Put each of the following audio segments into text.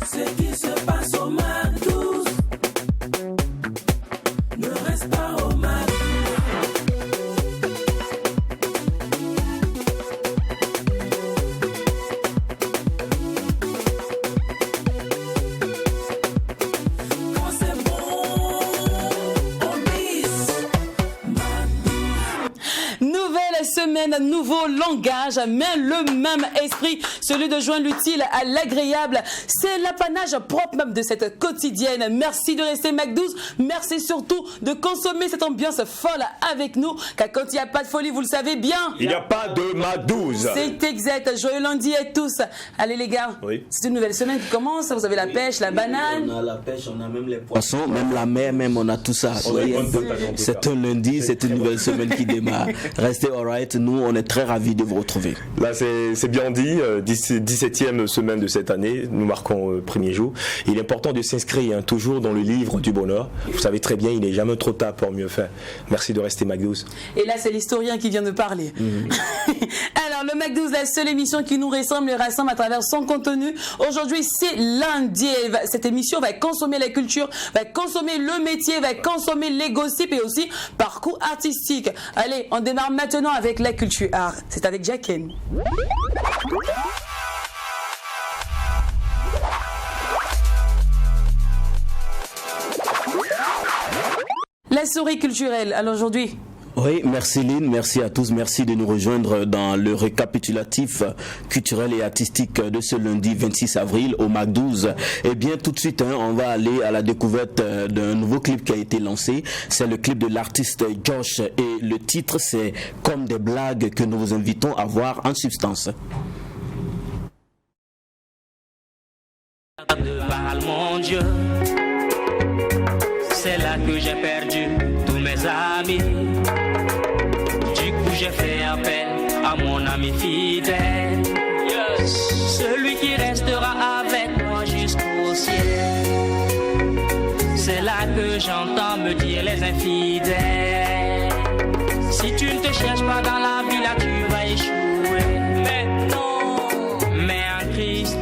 Ce qui se passe au Mac 12 ne reste pas au Mac 12. Quand c'est bon, on mise Mac 12. Nouvelle semaine, nouveau langage, mais le même esprit, celui de joindre l'utile à l'agréable. C'est l'apanage propre même de cette quotidienne. Merci de rester Mac 12. Merci surtout de consommer cette ambiance folle avec nous. Car quand il n'y a pas de folie, vous le savez bien. Il n'y a pas de Mac 12. C'est exact. Joyeux lundi à tous. Allez les gars, oui. C'est une nouvelle semaine qui commence. Vous avez la pêche, la banane. On a la pêche, on a même les poissons, même la mer, même on a tout ça. C'est un lundi, c'est une nouvelle semaine qui démarre. Restez alright, nous on est très ravis de vous retrouver. Là c'est bien dit, 17e semaine de cette année, nous marquons le premier jour. Il est important de s'inscrire toujours dans le livre du bonheur. Vous savez très bien, il n'est jamais trop tard pour mieux faire. Merci de rester Mac 12. Et là c'est l'historien qui vient de parler. Alors le Mac 12, la seule émission qui nous rassemble à travers son contenu. Aujourd'hui c'est lundi. Cette émission va consommer la culture, va consommer le métier, va consommer les gossips et aussi parcours artistique. Allez, on démarre maintenant avec la culture art. C'est avec Jacqueline. La souris culturelle. Alors aujourd'hui, oui, merci Lynn, merci à tous, merci de nous rejoindre dans le récapitulatif culturel et artistique de ce lundi 26 avril au Mac 12. Eh bien tout de suite, on va aller à la découverte d'un nouveau clip qui a été lancé. C'est le clip de l'artiste Josh et le titre c'est Comme des blagues que nous vous invitons à voir en substance. Mon Dieu, c'est là que j'ai perdu tous mes amis. Du coup j'ai fait appel à mon ami fidèle, celui qui restera avec moi jusqu'au ciel. C'est là que j'entends me dire les infidèles: si tu ne te cherches pas dans la vie là tu vas échouer. Mais non, mais en Christ.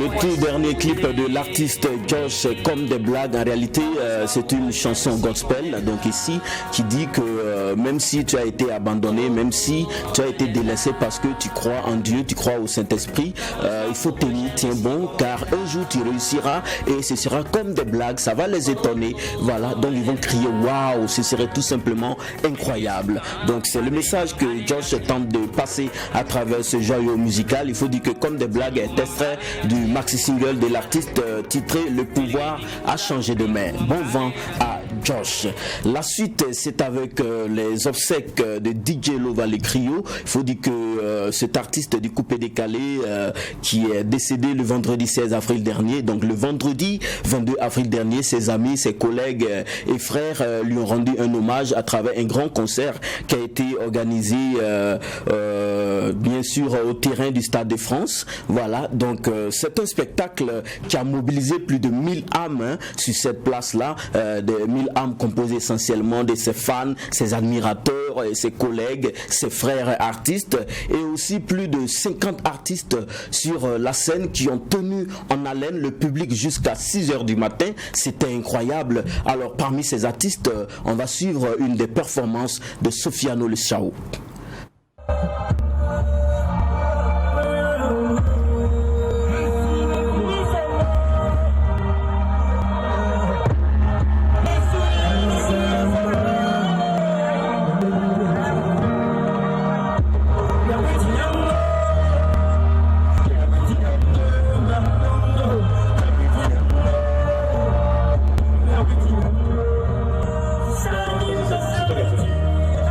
Le tout dernier clip de l'artiste Josh, Comme des blagues, en réalité c'est une chanson gospel, donc ici qui dit que même si tu as été abandonné, même si tu as été délaissé parce que tu crois en Dieu, tu crois au Saint-Esprit, il faut tenir, tiens bon, car un jour tu réussiras et ce sera comme des blagues, ça va les étonner, voilà, donc ils vont crier waouh, ce serait tout simplement incroyable. Donc c'est le message que Josh tente de passer à travers ce joyau musical. Il faut dire que Comme des blagues est extrait du maxi single de l'artiste titré Le pouvoir a changé de main. Bon vent à Josh. La suite c'est avec les obsèques de DJ Lova le Griot. Il faut dire que cet artiste du coupé décalé qui est décédé le vendredi 16 avril dernier, donc le vendredi 22 avril dernier, ses amis, ses collègues et frères lui ont rendu un hommage à travers un grand concert qui a été organisé bien sûr au terrain du Stade de France. Voilà, donc c'est un spectacle qui a mobilisé plus de 1000 âmes sur cette place-là, des 1000 âmes composées essentiellement de ses fans, ses admirateurs, ses collègues, ses frères artistes, et aussi plus de 50 artistes sur la scène qui ont tenu en haleine le public jusqu'à 6h du matin. C'était incroyable. Alors parmi ces artistes, on va suivre une des performances de Sofiano Le Chao.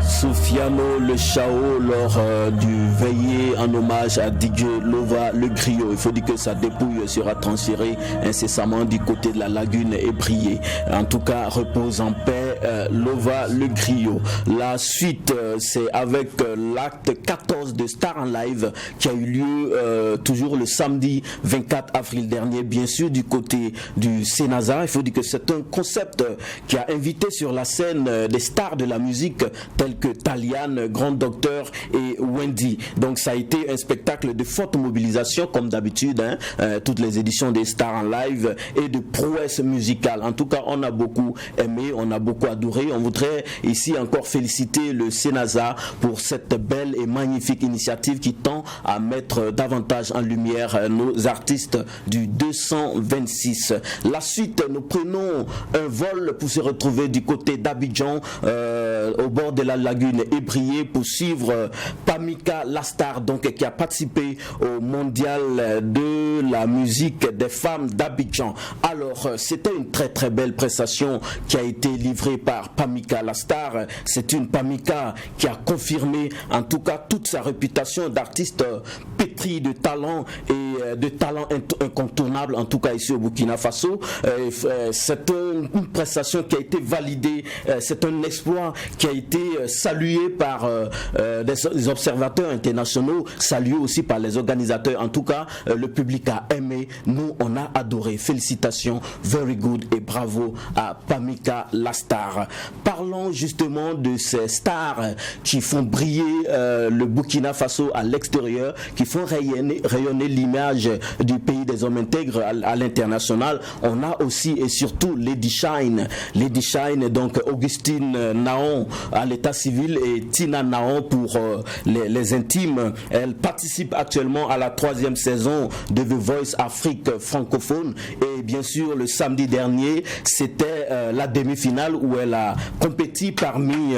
Sofiano Le Chao lors du veillée en hommage à DJ Lova Le Griot. Il faut dire que sa dépouille sera transférée incessamment du côté de la lagune ébriée. En tout cas, repose en paix Lova Le Griot. La suite, c'est avec l'acte 14 de Star en Live qui a eu lieu toujours le samedi 24 avril dernier, bien sûr du côté du Sénasa. Il faut dire que c'est un concept qui a invité sur la scène des stars de la musique tels que Taliane, Grand Docteur et Wendy. Donc ça a été un spectacle de forte mobilisation comme d'habitude, toutes les éditions des Stars en Live et de prouesse musicale. En tout cas, on a beaucoup aimé, on a beaucoup adoré. On voudrait ici encore féliciter le Sénasa pour cette belle et magnifique initiative qui tend à mettre davantage en lumière nos artistes du 226. La suite, nous prenons un vol pour se retrouver du côté d'Abidjan, au bord de la lagune Ébrié, pour suivre Pamika Lastar, donc qui a participé au mondial de la musique des femmes d'Abidjan. Alors, c'était une très très belle prestation qui a été livrée par Pamika Lastar. C'est une Pamika qui a confirmé en tout cas toute sa réputation d'artiste pétri de talent et de talent incontournable, en tout cas ici au Burkina Faso. C'est une prestation qui a été validée, c'est un exploit qui a été salué par des observateurs internationaux, salué aussi par les organisateurs. En tout cas, le public a aimé, nous on a adoré. Félicitations, very good et bravo à Pamika Lastar. Parlons justement de ces stars qui font briller le Burkina Faso à l'extérieur, qui font rayonner l'image du pays des hommes intègres à l'international. On a aussi et surtout Lady Shine, donc Augustine Naon à l'état civil et Tina Naon pour les intimes. Elle participe actuellement à la 3e saison de The Voice Afrique francophone et bien sûr le samedi dernier c'était la demi-finale où elle a compétit parmi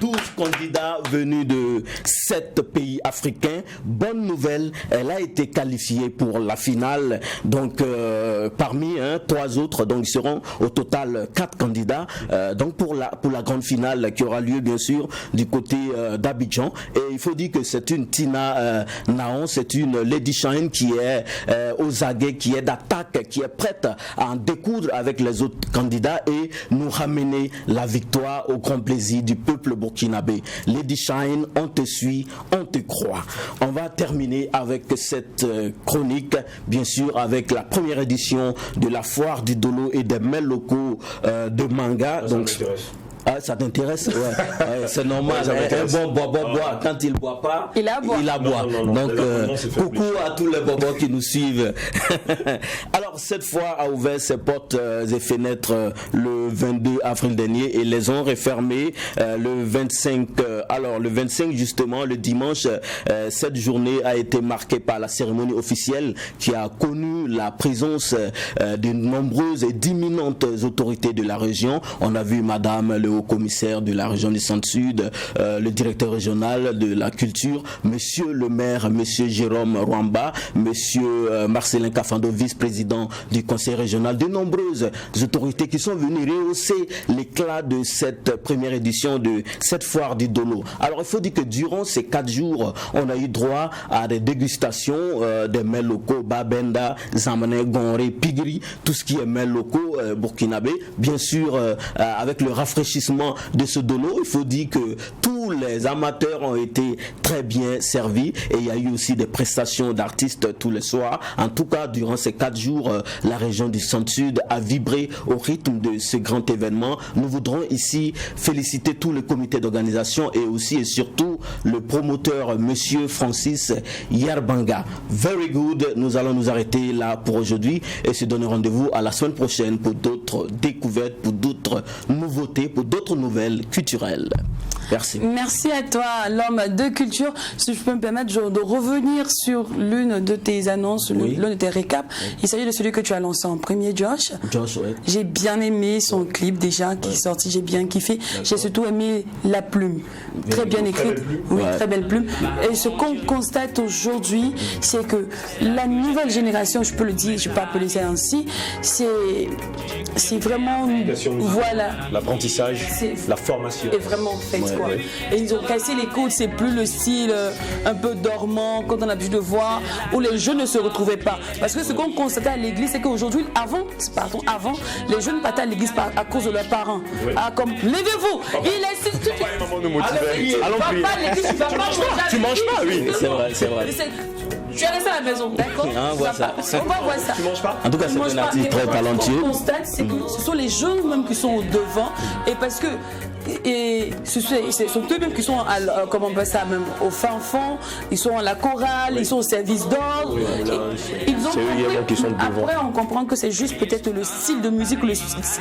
12 candidats venus de 7 pays africains. Bonne nouvelle, elle a été qualifiée pour la finale, donc parmi 3 autres, donc ils seront au total 4 candidats donc pour la grande finale qui aura lieu bien sûr du côté d'Abidjan. Et il faut dire que c'est une Tina Naon, c'est une Lady Shine qui est aux aguets, qui est d'attaque, qui est prête à en découdre avec les autres candidats et nous ramener la victoire au grand plaisir du peuple burkinabé. Lady Shine, on te suit, on te croit. On va terminer avec cette chronique, bien sûr, avec la première édition de la foire du Dolo et des mets locaux de manga. Donc, ah, ça t'intéresse? Ouais, c'est normal. Un bon bois, quand il ne boit pas, il aboie. Donc, coucou à tous les bobos qui nous suivent. Alors, cette fois a ouvert ses portes et fenêtres le 22 avril dernier et les ont refermées le 25. Alors, le 25, justement, le dimanche, cette journée a été marquée par la cérémonie officielle qui a connu la présence de nombreuses et d'imminentes autorités de la région. On a vu Madame le haut-commissaire de la région du Centre-Sud, le directeur régional de la culture, monsieur le maire, monsieur Jérôme Rwamba, monsieur Marcelin Kafando, vice-président du conseil régional, de nombreuses autorités qui sont venues rehausser l'éclat de cette première édition de cette foire du Dolo. Alors il faut dire que durant ces 4 jours, on a eu droit à des dégustations des mets locaux, Babenda, Zamané, Gonré, Pigri, tout ce qui est mets locaux burkinabé. Bien sûr, avec le rafraîchissement de ce Dolo, il faut dire que tous les amateurs ont été très bien servis et il y a eu aussi des prestations d'artistes tous les soirs. En tout cas, durant ces 4 jours, la région du Centre-Sud a vibré au rythme de ce grand événement. Nous voudrons ici féliciter tout le comité d'organisation et aussi et surtout le promoteur, monsieur Francis Yarbanga. Very good. Nous allons nous arrêter là pour aujourd'hui et se donner rendez-vous à la semaine prochaine pour d'autres découvertes, pour d'autres nouveautés, pour d'autres nouvelles culturelles. Merci. Merci à toi, l'homme de culture. Si je peux me permettre de revenir sur l'une de tes annonces, l'un de tes récaps. Il s'agit de celui que tu as lancé en premier, Josh. Oui. J'ai bien aimé son clip déjà qui est sorti, j'ai bien kiffé. J'ai surtout aimé la plume. Très bien écrite. Oui, très belle plume. Et ce qu'on constate aujourd'hui, c'est que la nouvelle génération, je peux le dire, je peux appeler ça ainsi, c'est vraiment, voilà. L'apprentissage, la formation. Est vraiment faite, quoi. Et ils ont cassé les codes, c'est plus le style un peu dormant, quand on a l'habitude de voir, où les jeunes ne se retrouvaient pas. Parce que ce qu'on constatait à l'église, c'est qu'aujourd'hui, avant, les jeunes partaient à l'église à cause de leurs parents. Oui. Ah, comme, levez-vous, il est tout. Papa et maman nous motivaient. Allons prier. Tu vas pas Tu manges pas, oui. C'est vrai, c'est vrai. Tu es resté à la maison, d'accord? Ah, on voit ça. On va voir ça. Tu manges pas? En tout cas, Ils c'est mangent un pas. artiste Et très ce talentueux. qu'on constate, c'est que ce sont les jeunes même qui sont au devant, et parce que ce sont eux-mêmes qui sont comment on appelle ça, même au fin fond, ils sont à la chorale, ils sont au service d'ordre. Ils ont c'est eux compris. également qui sont devant. Après, on comprend que c'est juste peut-être le style de musique,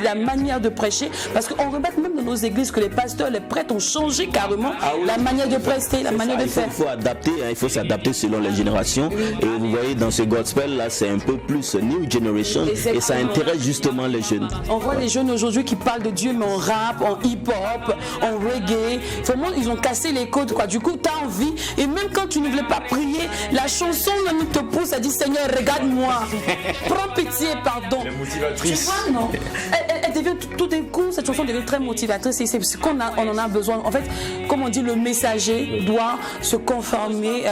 la manière de prêcher, parce qu'on remarque même dans nos églises que les pasteurs, les prêtres ont changé carrément la manière de prêcher, la manière de faire. Il faut adapter, il faut s'adapter selon les générations. Et vous voyez, dans ce gospel là, c'est un peu plus new generation, et ça intéresse justement les jeunes. On voit les jeunes aujourd'hui qui parlent de Dieu, mais en rap, en hip-hop, en reggae. Vraiment, ils ont cassé les codes, quoi. Du coup, tu as envie, et même quand tu ne voulais pas prier, la chanson même te pousse à dire Seigneur, regarde-moi. Prends pitié, pardon. La motivatrice. Tu vois, non? Elle devient tout d'un coup, cette chanson devient très motivatrice. Et c'est ce qu'on on en a besoin. En fait, comme on dit, le messager doit se conformer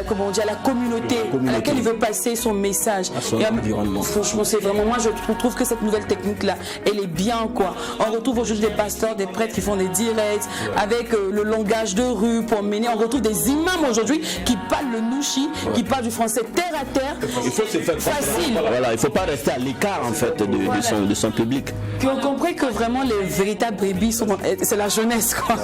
comment on dit, à la communauté à laquelle il veut passer son message. son environnement. Franchement, c'est vraiment, moi je trouve que cette nouvelle technique-là, elle est bien, quoi. On retrouve aujourd'hui des pasteurs, des prêtres qui font des directs avec le langage de rue pour mener. On retrouve des imams aujourd'hui qui parlent le nouchi, qui parlent du français terre à terre. Il faut se faire facile. Voilà, il ne faut pas rester à l'écart en fait de son public. Puis on comprend que vraiment les véritables brebis c'est la jeunesse, quoi.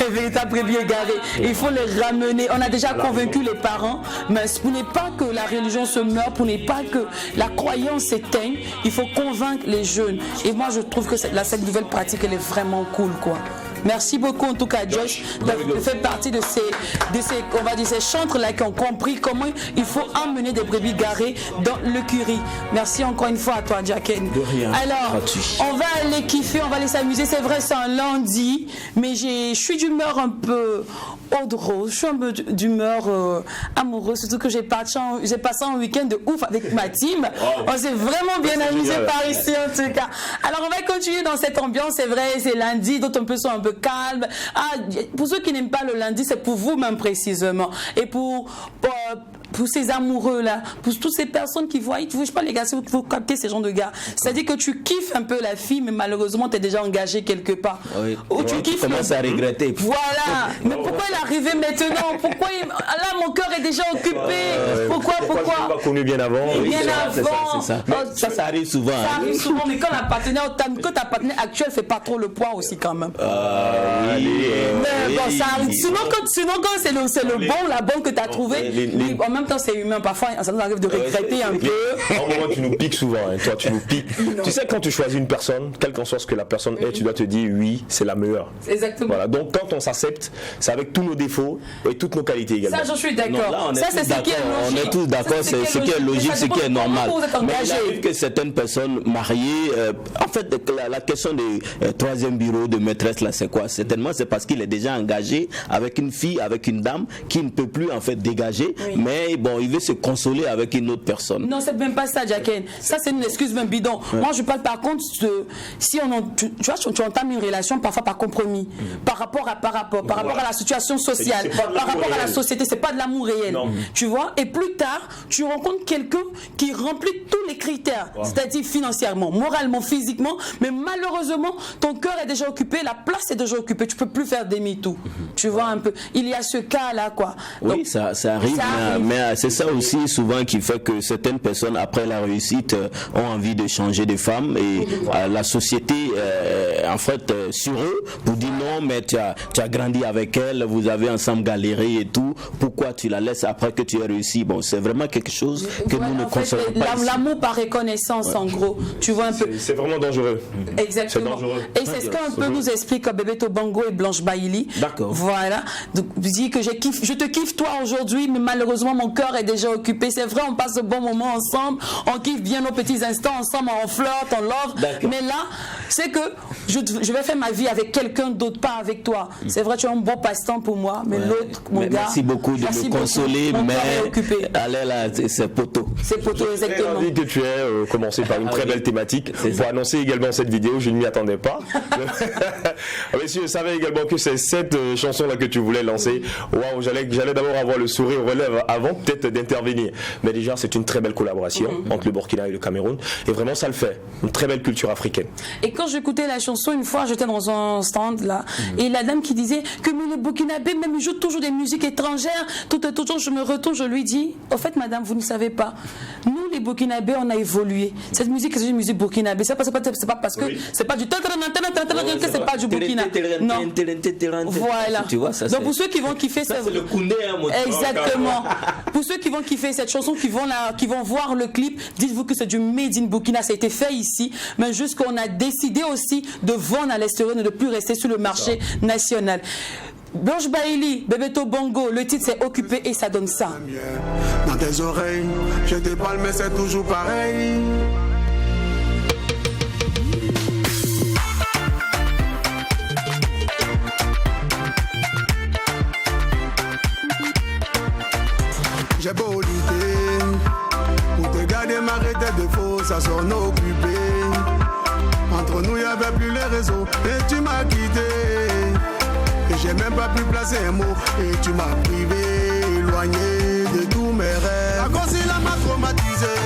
Les véritables brebis égarés. Il faut les ramener. On a déjà convaincu les parents, mais pour ne pas que la religion se meure, pour ne pas que la croyance s'éteigne, il faut convaincre les jeunes. Et moi je trouve que cette nouvelle pratique, elle est vraiment cool, quoi. Merci beaucoup en tout cas Josh de faire partie de ces on va dire ces chantres là qui ont compris comment il faut emmener des brebis garées dans l'écurie. Merci encore une fois à toi Jacken. De rien. Alors on va aller kiffer, on va aller s'amuser. C'est vrai c'est un lundi, mais je suis d'humeur un peu eau rose, je suis un peu d'humeur amoureuse, surtout que j'ai passé un week-end de ouf avec ma team. On s'est vraiment bien amusé par ici en tout cas. Alors on va continuer dans cette ambiance, c'est vrai, c'est lundi, d'autres sont un peu calmes. Ah, pour ceux qui n'aiment pas le lundi, c'est pour vous même précisément. Et pour ces amoureux-là, pour toutes ces personnes qui voient, je ne sais pas les gars, si vous captez ces gens de gars, c'est-à-dire que tu kiffes un peu la fille, mais malheureusement, tu es déjà engagé quelque part. Oui. Ou tu kiffes. Tu commences à regretter. Voilà. Mais pourquoi il est arrivé maintenant? Pourquoi là, mon cœur est déjà occupé? Pourquoi Je l'ai pas connu bien avant. Bien C'est avant. ça. Ça arrive souvent. Ça arrive souvent, mais quand ta partenaire actuelle fait pas trop le poids aussi quand même. Mais bon, ça arrive. Sinon quand c'est le bon, la bonne que tu as trouvé, en même temps c'est humain. Parfois ça nous arrive de regretter un peu. En moment tu nous piques souvent, hein. Toi tu nous piques. Tu sais quand tu choisis une personne, quel qu'en soit ce que la personne est, tu dois te dire oui, c'est la meilleure. Exactement. Voilà. Donc quand on s'accepte, c'est avec tous nos défauts et toutes nos qualités également. Ça, je suis d'accord. Ça, c'est ce qui est logique. On est tous d'accord, c'est ce qui est logique, ce qui est normal. Mais il arrive que certaines personnes mariées, en fait, la question du troisième bureau de maîtresse, là, c'est quoi? Certainement, c'est parce qu'il est déjà engagé avec une fille, avec une dame qui ne peut plus, en fait, dégager. Oui. Mais bon, il veut se consoler avec une autre personne. Non, c'est même pas ça, Jacken. Ça, c'est une excuse même bidon. Ouais. Moi, je parle par contre, si tu vois, tu entames une relation parfois par compromis, par rapport à la situation sociale, par rapport à la société, c'est pas de l'amour réel. Non. Tu vois? Et plus tard, tu rencontres quelqu'un qui remplit tous les critères, c'est-à-dire financièrement, moralement, physiquement, mais malheureusement, ton cœur est déjà occupé, la place est déjà occupée, tu peux plus faire demi-tour. Tu vois un peu? Il y a ce cas-là, quoi. Oui, donc, ça arrive, mais c'est ça aussi souvent qui fait que certaines personnes, après la réussite, ont envie de changer de femme et la société, en fait, sur eux, pour dire non, mais tu as grandi avec elle, vous avez ensemble galéré et tout, pourquoi tu la laisses après que tu aies réussi? Bon, c'est vraiment quelque chose que nous ne concevons pas. L'amour par reconnaissance, en gros, tu vois un peu. C'est vraiment dangereux. Exactement. C'est dangereux. Et c'est ce qu'un peu nous explique Bébé Tobango et Blanche Bailey. D'accord. Voilà. Donc, je dis que je te kiffe toi aujourd'hui, mais malheureusement mon cœur est déjà occupé. C'est vrai, on passe de bons moments ensemble, on kiffe bien nos petits instants ensemble, on flirte, on love. Mais là, c'est que je vais faire ma vie avec quelqu'un d'autre, pas avec toi. C'est vrai, tu es un beau passe-temps pour moi, mais l'autre, mon gars. Merci beaucoup de me consoler, mon mais cœur est occupé. allez là, c'est poteau. C'est poteau, Très exactement. ravi que tu aies commencé par une très belle thématique. Pour annoncer également cette vidéo, je ne m'y attendais pas. Messieurs, je savais également que c'est cette chanson-là que tu voulais lancer. Waouh, j'allais d'abord avoir le sourire aux lèvres avant peut-être d'intervenir. Mais déjà, c'est une très belle collaboration entre le Burkina et le Cameroun. Et vraiment, ça le fait. Une très belle culture africaine. Et quand j'écoutais la chanson, une fois, j'étais dans un stand là, et la dame qui disait que mais le Burkinabé même joue toujours des musiques étrangères. Toujours, je me retourne, je lui dis, au fait, madame, vous ne savez pas. Nous, les Burkinabés, on a évolué. Cette musique, c'est une musique burkinabé. C'est pas parce que c'est pas du que c'est pas du Burkina. Non. Voilà. Tu vois, ça, donc pour ceux qui vont kiffer, c'est le Koundé, exactement. Pour ceux qui vont kiffer cette chanson, qui vont voir le clip, dites-vous que c'est du Made in Burkina. Ça a été fait ici, mais juste qu'on a décidé aussi de vendre à l'extérieur et de ne plus rester sur le marché national. Blanche Bailey, Bebeto Bongo, le titre c'est Occupé et ça donne ça. Dans tes oreilles, je te parle mais c'est toujours pareil. J'ai beau lutter pour te garder ma tête de faux, ça sonne occupé. Entre nous, y avait plus les réseaux et tu m'as quitté. Et j'ai même pas pu placer un mot et tu m'as privé, éloigné de tous mes rêves. La consigne m'a traumatisé.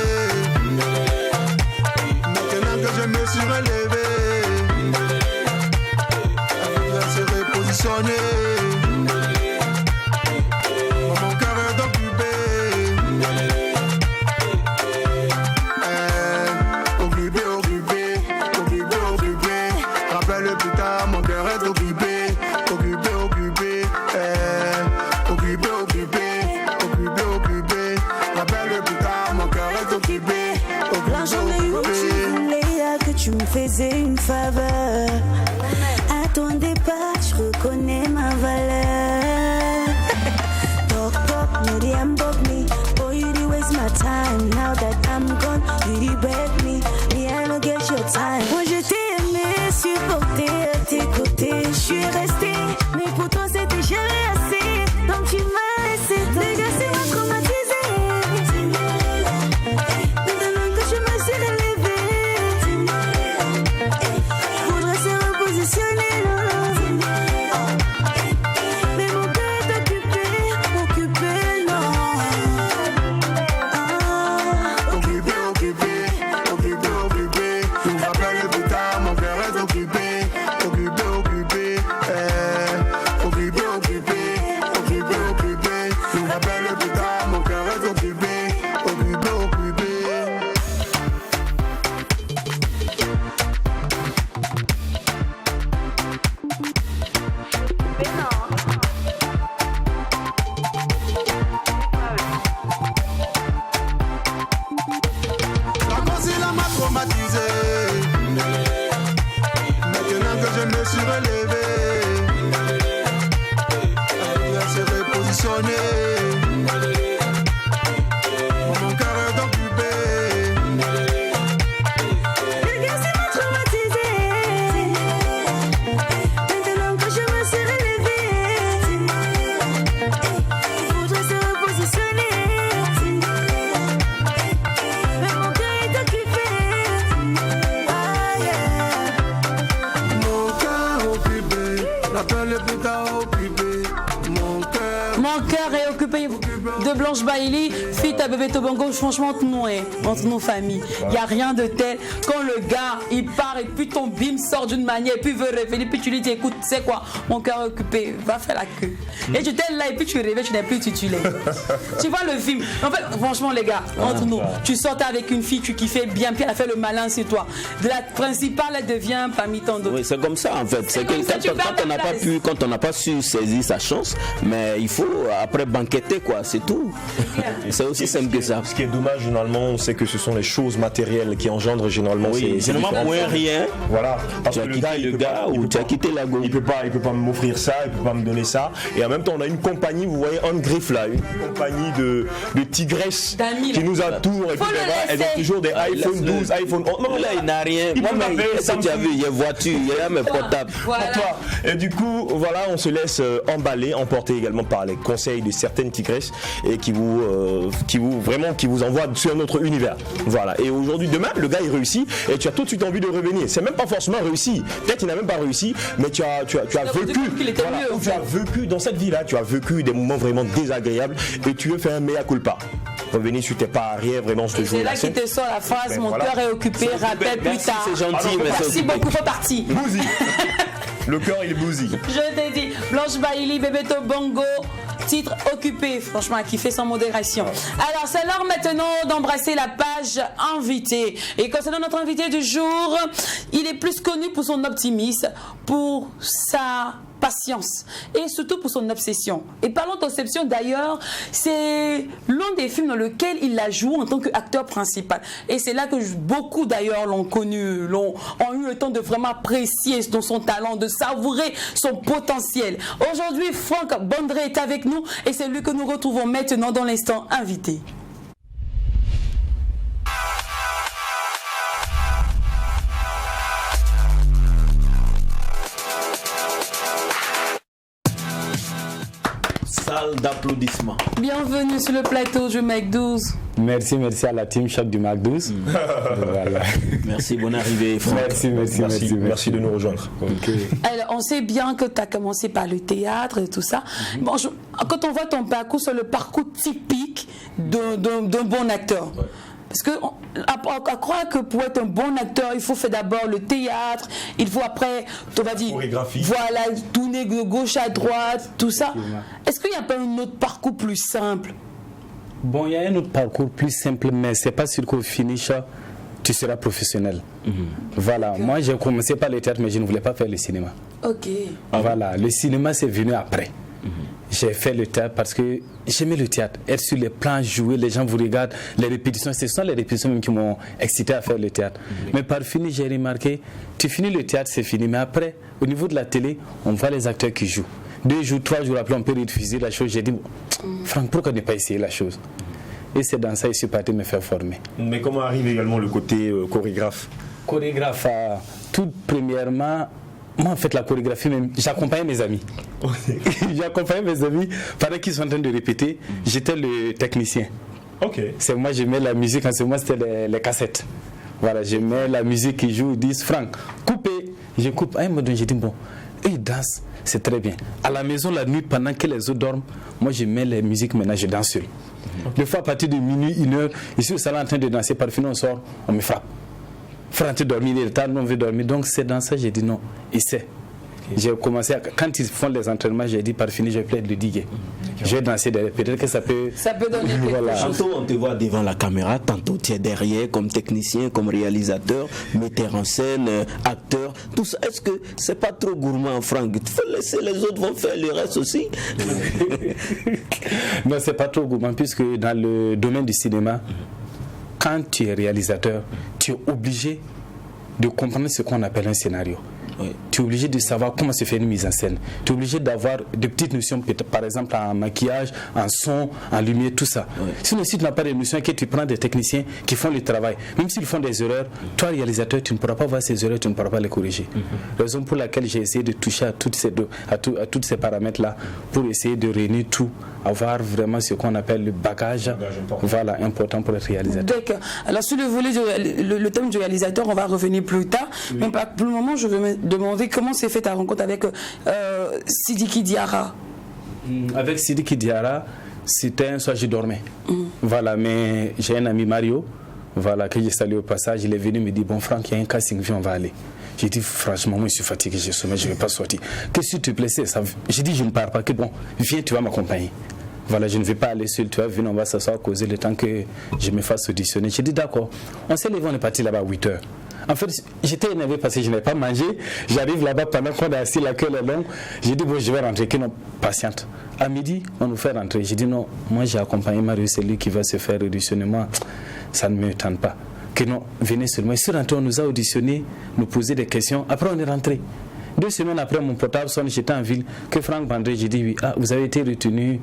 Maintenant que je me suis relevé, je serai positionné. Mon cœur est occupé. Occupé. Rappelle plus tard, mon cœur est occupé. Rappelle plus tard, mon cœur est occupé. L'argent est où tu voulais que tu me faisais une faveur. À ton départ, je reconnais ma valeur. Talk, no they unbug me. Boy, you dey waste my time. Now that I'm gone, you dey beg me. Me, I don't get your time. Moi, je t'ai aimé, supporté à tes côtés. Je suis restée, mais pour toi, c'était jamais assez. Donc, tu m'as laissé tomber. Dégâts, c'est moi traumatisé. Maintenant que je me suis relevée, faudrait se repositionner. Mais mon cœur est occupé, non. Occupé. Tu me rappelles plus tard, mon cœur est occupé. Occupé. Tu me rappelles plus tard, mon cœur est occupé. La consigne m'a traumatisé. Maintenant que je me suis relevé, je serai positionné. Mon cœur est occupé. Dégâts, c'est moi traumatisé. Maintenant que je me suis relevée, faudrait se repositionner. Mais mon cœur est occupé. Ah yeah. Mon cœur occupé. Rappelle plus tard occupé. Mon cœur est occupé de Blanche Bailey, fille à Bebeto Bongo. Franchement, entre nos familles, il n'y a rien de tel. Quand le gars il part et puis ton bim sort d'une manière et puis veut revenir, puis tu lui dis écoute, tu sais quoi, mon cœur est occupé, va faire la queue. Et tu t'es là et puis tu réveilles, tu n'es plus titulaire. Tu vois le film. En fait, franchement, les gars, entre nous, tu sortais avec une fille, tu kiffais bien, puis elle a fait le malin sur toi. De la principale, elle devient parmi tant d'autres. Oui, c'est comme ça en fait. C'est que quand on n'a pas su saisir sa chance, mais il faut après banqueter quoi, c'est tout. C'est aussi simple que ça. Ce qui est dommage généralement, c'est que ce sont les choses matérielles qui engendrent généralement Oui, généralement pour un rien. Voilà, parce Tu que as quitté le gars ou tu as quitté la go. il peut pas m'offrir ça, il peut pas me donner ça, et en même temps, on a une compagnie, vous voyez, Anne Griff là, une compagnie de tigresses D'amis, qui là. nous entourent, etc. Elles ont toujours des iPhone 12, iPhone 11. Non, Là, il n'a rien. Il Moi, peut mais m'appeler qu'est-ce que tu as vu? Il y a voiture, il y a mes portables. Voilà. Toi. Et du coup, voilà, on se laisse emballer, emporter également par les conseils de certaines tigresses et qui vous envoient sur un autre univers. Voilà. Et aujourd'hui, demain, le gars il réussit et tu as tout de suite envie de revenir. C'est même pas forcément réussi. Peut-être il n'a même pas réussi, mais tu as vécu. qu'il était mieux, en Tu as fait. vécu dans cette vie-là, tu as vécu des moments vraiment désagréables et tu veux faire un mea culpa. Revenir sur tes pas arrière, vraiment se C'est jouer là la qui scène. te sort la phrase Ben mon voilà. cœur est occupé, rappelle plus Merci, tard. c'est gentil, Alors, mais c'est Merci occupé. beaucoup, reparti. Bousy. Le cœur il est bousy. Je t'ai dit, Blanche Bailey, Bebeto Bongo, titre occupé, franchement, qui fait sans modération. Alors, c'est l'heure maintenant d'embrasser la page invité. Et concernant notre invité du jour, il est plus connu pour son optimisme, pour sa patience et surtout pour son obsession. Et parlons d'obsession d'ailleurs, c'est l'un des films dans lequel il a joué en tant qu'acteur principal. Et c'est là que beaucoup d'ailleurs l'ont connu, ont eu le temps de vraiment apprécier son talent, de savourer son potentiel. Aujourd'hui, Franck Bondré est avec nous et c'est lui que nous retrouvons maintenant dans l'instant invité. Salle d'applaudissements. Bienvenue sur le plateau du Mac 12. Merci à la team Choc du Mac 12. Voilà. Merci, bonne arrivée, Franck. Merci de nous rejoindre. Ok. Alors, on sait bien que tu as commencé par le théâtre et tout ça. Bon, quand on voit ton parcours, c'est le parcours typique d'un bon acteur. Parce que à croire que pour être un bon acteur, il faut faire d'abord le théâtre, il faut après, on va dire, chorégraphie. voilà, tourner de gauche à droite, tout ça. Est-ce qu'il n'y a pas un autre parcours plus simple? Bon, il y a un autre parcours plus simple, mais c'est pas sûr qu'au finish, tu seras professionnel. Voilà, moi j'ai commencé par le théâtre, mais je ne voulais pas faire le cinéma. Ok. Voilà, le cinéma c'est venu après. J'ai fait le théâtre parce que j'aimais le théâtre. Être sur les plans, jouer, les gens vous regardent, les répétitions, ce sont les répétitions même qui m'ont excité à faire le théâtre. Mais par fini, j'ai remarqué, tu finis le théâtre, c'est fini. Mais après, au niveau de la télé, on voit les acteurs qui jouent. 2 jours, 3 jours après, on peut rediffuser la chose. J'ai dit, Franck, pourquoi ne pas essayer la chose? Et c'est dans ça que je suis parti me faire former. Mais comment arrive également le côté chorégraphe? Chorégraphe, tout premièrement, moi en fait la chorégraphie, même, j'accompagnais mes amis. J'accompagnais mes amis pendant qu'ils sont en train de répéter, j'étais le technicien. Ok. C'est moi, je mets la musique, en ce moment c'était les cassettes. Voilà, je mets la musique qui joue, ils disent Franck, coupez. Je coupe. À un moment donné, j'ai dit bon, eux ils dansent, c'est très bien. À la maison, la nuit, pendant que les autres dorment, moi je mets les musiques, maintenant je danse seul. Des fois à partir de minuit, 1h, ici au salon en train de danser, par fin on sort, on me frappe. Franck, tu dormir, il est tard, on veut dormir. Donc c'est dans ça, j'ai dit non, essaie. J'ai commencé, quand ils font les entraînements, j'ai dit par fini, je vais peut-être le diguer. Je vais danser derrière, peut-être que ça peut donner quelque voilà. chose. Tantôt on te voit devant la caméra, tantôt tu es derrière comme technicien, comme réalisateur, metteur en scène, acteur, tout ça. Est-ce que c'est pas trop gourmand, Franck? Il faut laisser les autres vont faire le reste aussi. Non, c'est pas trop gourmand, puisque dans le domaine du cinéma, quand tu es réalisateur, tu es obligé de comprendre ce qu'on appelle un scénario. Oui. Tu es obligé de savoir comment se fait une mise en scène. Tu es obligé d'avoir de petites notions, par exemple en maquillage, en son, en lumière, tout ça. Oui. Sinon, si tu n'as pas de notions, que tu prends des techniciens qui font le travail, même s'ils font des erreurs, toi, réalisateur, tu ne pourras pas voir ces erreurs, tu ne pourras pas les corriger. Raison pour laquelle j'ai essayé de toucher à tous ces paramètres-là pour essayer de réunir tout, avoir vraiment ce qu'on appelle le bagage voilà, important pour le réalisateur. D'accord. Alors, sur le volet, le thème du réalisateur, on va revenir plus tard. Oui. Mais pour le moment, je veux me demander comment s'est fait ta rencontre avec Sidiki Diarra. Avec Sidiki Diarra, c'était un soir, je dormais. Voilà, mais j'ai un ami Mario, voilà, que j'ai salué au passage. Il est venu me dire, bon Franck, il y a un casting, viens, on va aller. J'ai dit, franchement, moi je suis fatigué, je sommeil, je ne vais pas sortir. Que s'il te plaît, ça. J'ai dit, je ne pars pas, que bon, viens, tu vas m'accompagner. Voilà, je ne vais pas aller seul, tu vas venir, on va s'asseoir, causer le temps que je me fasse auditionner. J'ai dit, d'accord. On s'est levé, on est parti là-bas à 8h. En fait, j'étais énervé parce que je n'avais pas mangé. J'arrive là-bas pendant qu'on est assis, la queue est longue. J'ai dit, bon, je vais rentrer, que non, patiente. À midi, on nous fait rentrer. J'ai dit, non, moi j'ai accompagné Mario, c'est lui qui va se faire auditionner. Moi, ça ne me tente pas. Que non, venez seulement. Ici, rentré, on nous a auditionné, nous poser des questions. Après, on est rentré. 2 semaines après, mon portable sonne, j'étais en ville, que Franck Bandré, j'ai dit oui. Ah, vous avez été retenu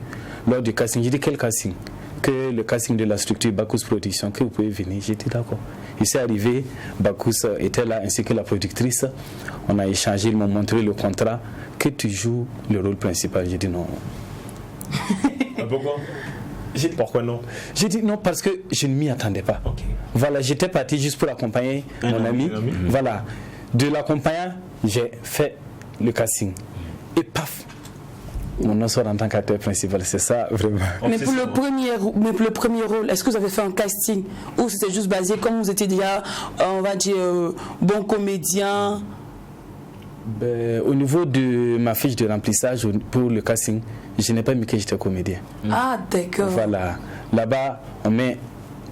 lors du casting. J'ai dit quel casting? Que le casting de la structure Bacchus Production, que vous pouvez venir. J'ai dit d'accord. Il s'est arrivé, Bacchus était là ainsi que la productrice. On a échangé, ils m'ont montré le contrat, que tu joues le rôle principal. J'ai dit non. Pourquoi? Pourquoi non? J'ai dit non parce que je ne m'y attendais pas. Okay. Voilà, j'étais parti juste pour accompagner mon ami. Voilà, de l'accompagnant, j'ai fait le casting. Et paf, mon nom sort en tant qu'acteur principal. C'est ça vraiment. Mais pour le premier rôle, est-ce que vous avez fait un casting ou c'était juste basé comme vous étiez déjà, on va dire, bon comédien? Au niveau de ma fiche de remplissage pour le casting, je n'ai pas mis que j'étais comédien. Ah, d'accord. Voilà. Là-bas, on met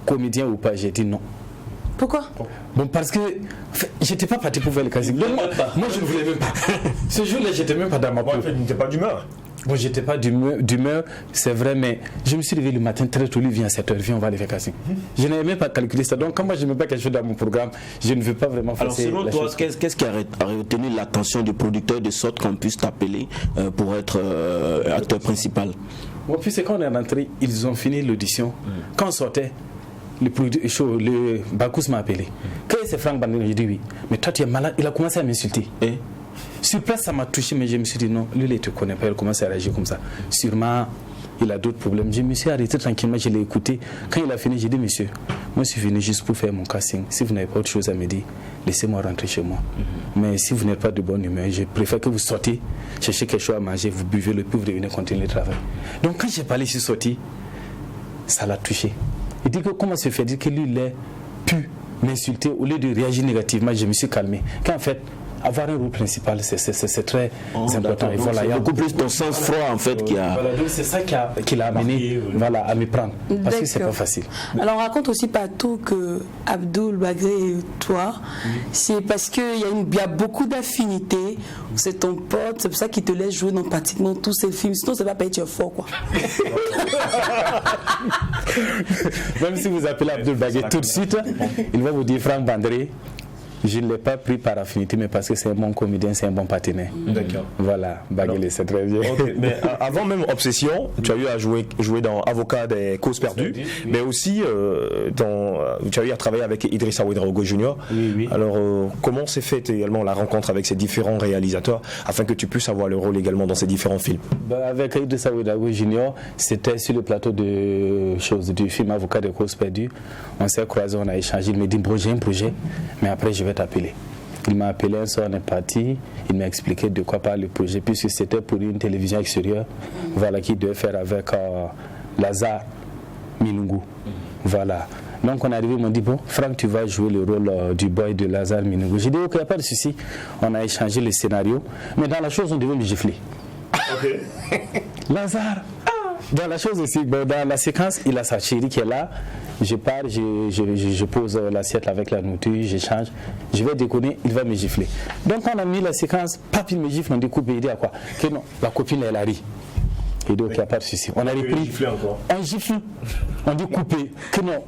comédien ou pas. J'ai dit non. Pourquoi? Bon, parce que j'étais pas parti pour faire le casting. Donc, moi, je ne voulais même pas. Ce jour-là, j'étais même pas dans ma peau. En fait, tu n'étais pas d'humeur. Bon, j'étais pas d'humeur, c'est vrai, mais je me suis levé le matin très tôt, lui vient à 7h, viens, on va aller faire casting. Je n'avais même pas calculé ça. Donc, quand moi je ne mets pas quelque chose dans mon programme, je ne veux pas vraiment faire ça. Alors, selon toi, qu'est-ce qui a retenu l'attention du producteur de sorte qu'on puisse t'appeler pour être acteur principal? Bon, puis c'est quand on est rentré, ils ont fini l'audition. Quand on sortait, le Bacchus m'a appelé. Quand c'est Franck Bandré, j'ai dit oui. Mais toi, tu es malade. Il a commencé à m'insulter. Sur place, ça m'a touché, mais je me suis dit non, lui, il ne te connaît pas, il commence à réagir comme ça. Sûrement, il a d'autres problèmes. Je me suis arrêté tranquillement, je l'ai écouté. Quand il a fini, j'ai dit, monsieur, moi, je suis venu juste pour faire mon casting. Si vous n'avez pas autre chose à me dire, laissez-moi rentrer chez moi. Mais si vous n'êtes pas de bonne humeur, je préfère que vous sortiez, cherchez quelque chose à manger, vous buvez le puis vous revenez continuer le travail. Donc, quand j'ai parlé, je suis sorti, ça l'a touché. Il dit que comment se fait dire que lui, il a pu m'insulter au lieu de réagir négativement, je me suis calmé. Qu'en fait, avoir un rôle principal, c'est très important. Et voilà, il y a beaucoup plus ton sens froid en fait qui a. Voilà, donc c'est ça qui l'a amené à me prendre. Parce que c'est pas facile. Alors on raconte aussi partout que Abdoul Bagré et toi, c'est parce qu'il y a beaucoup d'affinités. C'est ton pote, c'est pour ça qu'il te laisse jouer dans pratiquement tous ses films. Sinon, ça va pas être fort, quoi. Même si vous appelez Abdoul Bagré tout de suite, il va vous dire Franck Bandré. Je ne l'ai pas pris par affinité, mais parce que c'est un bon comédien, c'est un bon partenaire. D'accord. Voilà, Baguelé, c'est très bien. Okay. Mais avant même Obsession, tu as eu à jouer dans Avocat des causes perdues, mais aussi tu as eu à travailler avec Idrissa Ouedraogo Jr. Oui. Alors, comment s'est faite également la rencontre avec ces différents réalisateurs afin que tu puisses avoir le rôle également dans ces différents films? Avec Idrissa Ouedraogo Jr., c'était sur le plateau du film Avocat des causes perdues. On s'est croisés, on a échangé. Il m'a dit, bro, j'ai un projet, mais après, je vais t'appeler. Il m'a appelé un soir, on est parti. Il m'a expliqué de quoi parle le projet, puisque c'était pour une télévision extérieure, voilà, qui devait faire avec Lazare Minungu. Voilà. Donc on est arrivé, ils m'ont dit, bon, Franck, tu vas jouer le rôle du boy de Lazare Minungu. J'ai dit, ok, il n'y a pas de souci. On a échangé le scénario, mais dans la chose, on devait me gifler. Ok. Lazare. Dans la chose aussi, dans la séquence, il a sa chérie qui est là. Je pars, je pose l'assiette avec la nourriture, j'échange. Je vais déconner, il va me gifler. Donc on a mis la séquence, papi me gifle, on découpe et il dit à quoi? Que non, la copine elle a ri. Et donc il n'y a pas de souci. On a repris, on gifle, on dit couper. Que non,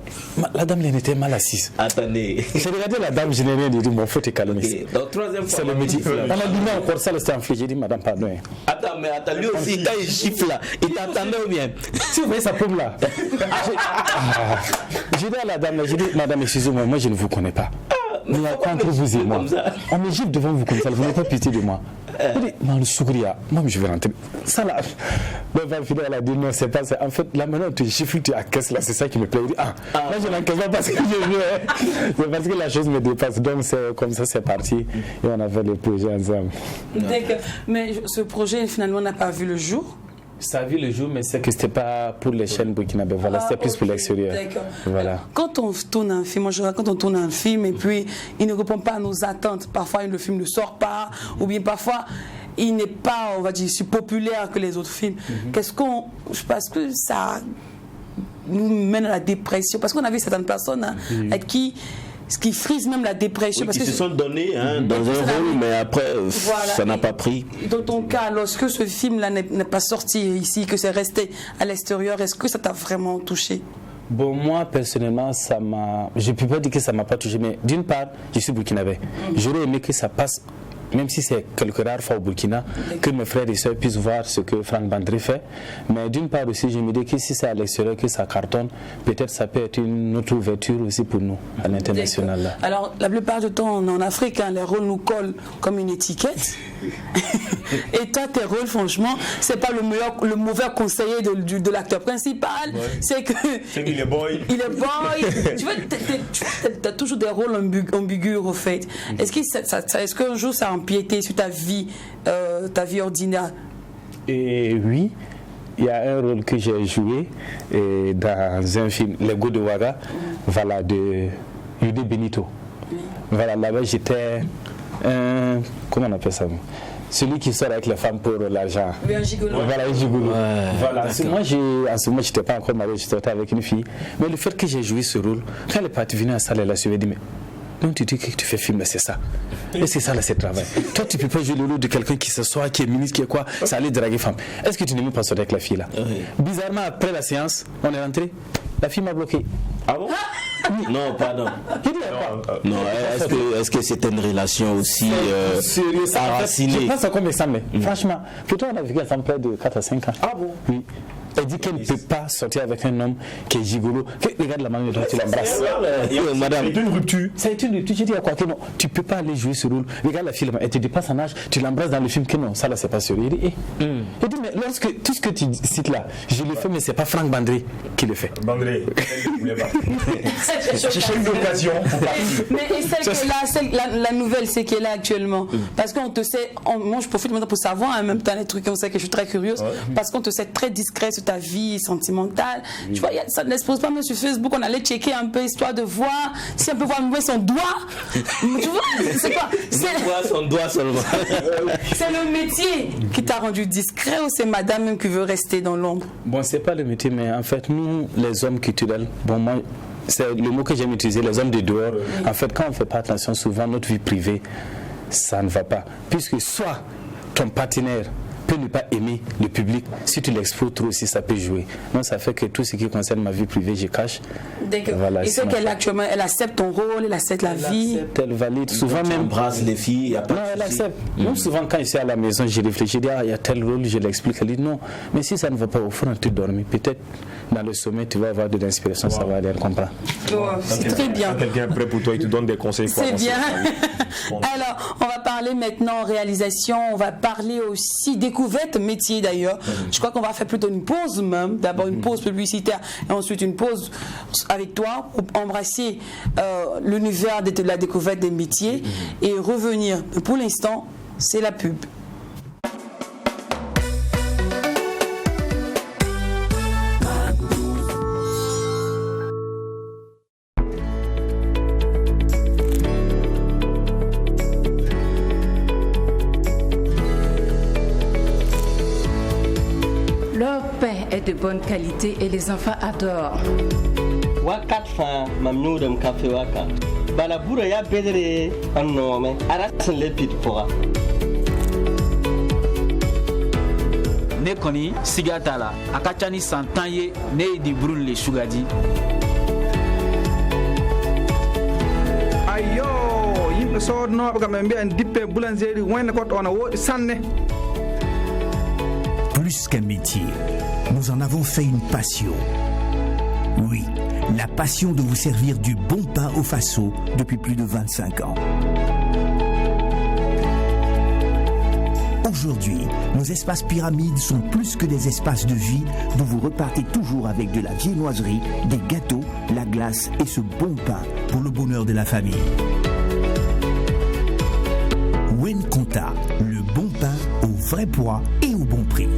la dame elle était mal assise. Attendez. J'ai regardé la dame, je n'ai rien dit, bon, faut te calmer. Okay. Donc troisième fois. C'est le métier. On a dit non, encore ça, c'était un flic. J'ai dit madame, pardon. Attends, mais attends, lui aussi, quand il gifle là, il t'attendait ou bien? Si vous voyez sa paume là. J'ai dit à la dame, j'ai dit madame, excusez-moi, moi je ne vous connais pas. Mais entre vous et moi, on me gifle devant vous comme ça, vous n'avez pas pitié de moi. Je dis, non, le sourire, moi je vais rentrer. Ça là, elle a dit non, c'est pas ça. En fait, là maintenant, tu gifles, tu accaisses là, c'est ça qui me plaît. Je dis, moi je n'encaisse pas parce que je veux. C'est parce que la chose me dépasse. Donc c'est comme ça, c'est parti. Et on a fait le projet ensemble. D'accord. Mais ce projet finalement n'a pas vu le jour? Ça a vu le jour, mais c'est que c'était pas pour les chaînes burkinabées. Voilà, c'était plus pour l'extérieur. D'accord. Voilà. Quand on tourne un film, quand on tourne un film et puis il ne répond pas à nos attentes, parfois le film ne sort pas, ou bien parfois il n'est pas, on va dire, si populaire que les autres films. Parce que ça nous mène à la dépression. Parce qu'on a vu certaines personnes avec qui ce qui frise même la dépression. Parce parce qu'ils que se sont donnés dans un rôle, mais après, voilà, ça n'a pas pris. Dans ton cas, lorsque ce film-là n'est pas sorti ici, que c'est resté à l'extérieur, est-ce que ça t'a vraiment touché? Bon, moi, personnellement, ça m'a... Je ne peux pas dire que ça ne m'a pas touché, mais d'une part, je suis burkinabé. J'aurais aimé que ça passe même si c'est quelques rares fois au Burkina, que mes frères et sœurs puissent voir ce que Franck Bandré fait. Mais d'une part aussi, je me dis que si c'est à l'extérieur que ça cartonne, peut-être ça peut être une autre ouverture aussi pour nous, à l'international. Là. Alors, la plupart du temps, on est en Afrique, hein, les rôles nous collent comme une étiquette. Et toi, tes rôles, franchement, c'est pas le mauvais conseiller de l'acteur principal. Ouais. C'est qu'il est boy. Il est boy. Tu vois, t'as toujours des rôles ambigus, au fait. Est-ce qu'un jour, ça a empiété sur ta vie ordinaire? Et oui. Il y a un rôle que j'ai joué dans un film, Les Go de Ouaga, voilà, de Yudé Benito. Voilà, là-bas j'étais comment on appelle ça? Celui qui sort avec les femmes pour l'argent. Oui, un gigolo. Voilà, un gigolo. Ouais, voilà. Moi, en ce moment, je n'étais pas encore marié, j'étais avec une fille. Mais le fait que j'ai joué ce rôle, quand elle est partie venir à la salle, elle a suivi, dit, mais donc tu dis que tu fais film, c'est ça. Et c'est ça, là, c'est le travail. Toi, tu ne peux pas jouer le rôle de quelqu'un qui s'assoit, qui est ministre, qui est quoi, ça allait draguer femme. Est-ce que tu n'aimes pas sortir avec la fille, là? Bizarrement, après la séance, on est rentré, la fille m'a bloqué. Ah bon? Non, pardon. Non, est-ce que c'était une relation aussi enracinée? Je pense à quoi me semble. Franchement, plutôt on a vécu ensemble près de 4 à 5 ans. Ah bon? Oui. Elle dit qu'elle ne peut pas sortir avec un homme qui est gigolo. Regarde la manière dont tu l'embrasses. Madame, c'est une rupture. C'est une rupture. Je dis à quoi que non, tu ne peux pas aller jouer ce rôle. Regarde la fille, elle te dépasse en âge, tu l'embrasses dans le film que non, ça là c'est pas sérieux. Il dit, mais lorsque tout ce que tu cites là, je le fais, mais c'est pas Franck Bandré qui le fait. Bandré, il voulait pas. J'ai une occasion. Mais celle qui est là, la nouvelle, c'est qui est là actuellement. Parce qu'on te sait, moi je profite maintenant pour savoir en même temps les trucs, on sait que je suis très curieuse, parce qu'on te sait très discret sur ta vie sentimentale. Tu vois, ça ne l'expose pas même sur Facebook, on allait checker un peu histoire de voir si on peut voir son doigt. Tu vois, c'est quoi? Son doigt seulement. C'est le métier qui t'a rendu discret ou c'est madame même qui veut rester dans l'ombre? Bon, c'est pas le métier, mais en fait, nous, les hommes culturels, bon, moi, c'est le mot que j'aime utiliser, les hommes de dehors. En fait, quand on ne fait pas attention, souvent notre vie privée, ça ne va pas. Puisque soit ton partenaire peut ne pas aimer le public, si tu l'exposes trop aussi, ça peut jouer. Donc ça fait que tout ce qui concerne ma vie privée, je cache. Voilà, et ce qu'elle actuellement, elle accepte ton rôle, elle accepte la vie. Elle valide. Souvent même. Embrasse les filles. Y a pas non, elle accepte. Même souvent quand je suis à la maison, je réfléchis, je dis, il y a tel rôle, je l'explique. Elle dit non. Mais si ça ne va pas au fond, tu dormis. Peut-être dans le sommet, tu vas avoir de l'inspiration, ça va aller, elle comprend. C'est très bien. Quand quelqu'un est prêt pour toi, il te donne des conseils. C'est bien. Alors, on va parler maintenant réalisation, on va parler aussi découverte, métier d'ailleurs. Je crois qu'on va faire plutôt une pause même. D'abord une pause publicitaire et ensuite une pause avec toi pour embrasser l'univers de la découverte des métiers et revenir. Pour l'instant, c'est la pub. De bonne qualité et les enfants adorent. Wakat fa mamnu dem café waka. Bala bura ya bedere annome arasin le pit pora. Ne koni sigata la akachani santaye ne di brun le sugadi. Ayo yimbe sodno be kam be en dippe boulangerie wonne ko on wodi sanne. Plus qu'un métier, nous en avons fait une passion. Oui, la passion de vous servir du bon pain au Faso depuis plus de 25 ans. Aujourd'hui, nos espaces pyramides sont plus que des espaces de vie dont vous repartez toujours avec de la viennoiserie, des gâteaux, la glace et ce bon pain pour le bonheur de la famille. Wen Conta, le bon pain au vrai poids et au bon prix.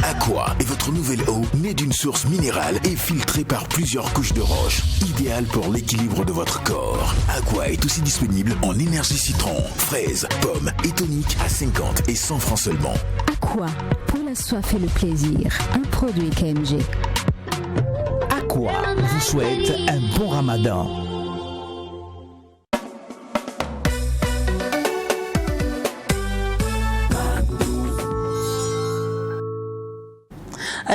Aqua est votre nouvelle eau née d'une source minérale et filtrée par plusieurs couches de roche, idéale pour l'équilibre de votre corps. Aqua est aussi disponible en énergie citron, fraise, pomme et tonique à 50 et 100 francs seulement. Aqua, pour la soif et le plaisir, un produit KMG. Aqua vous souhaite un bon ramadan.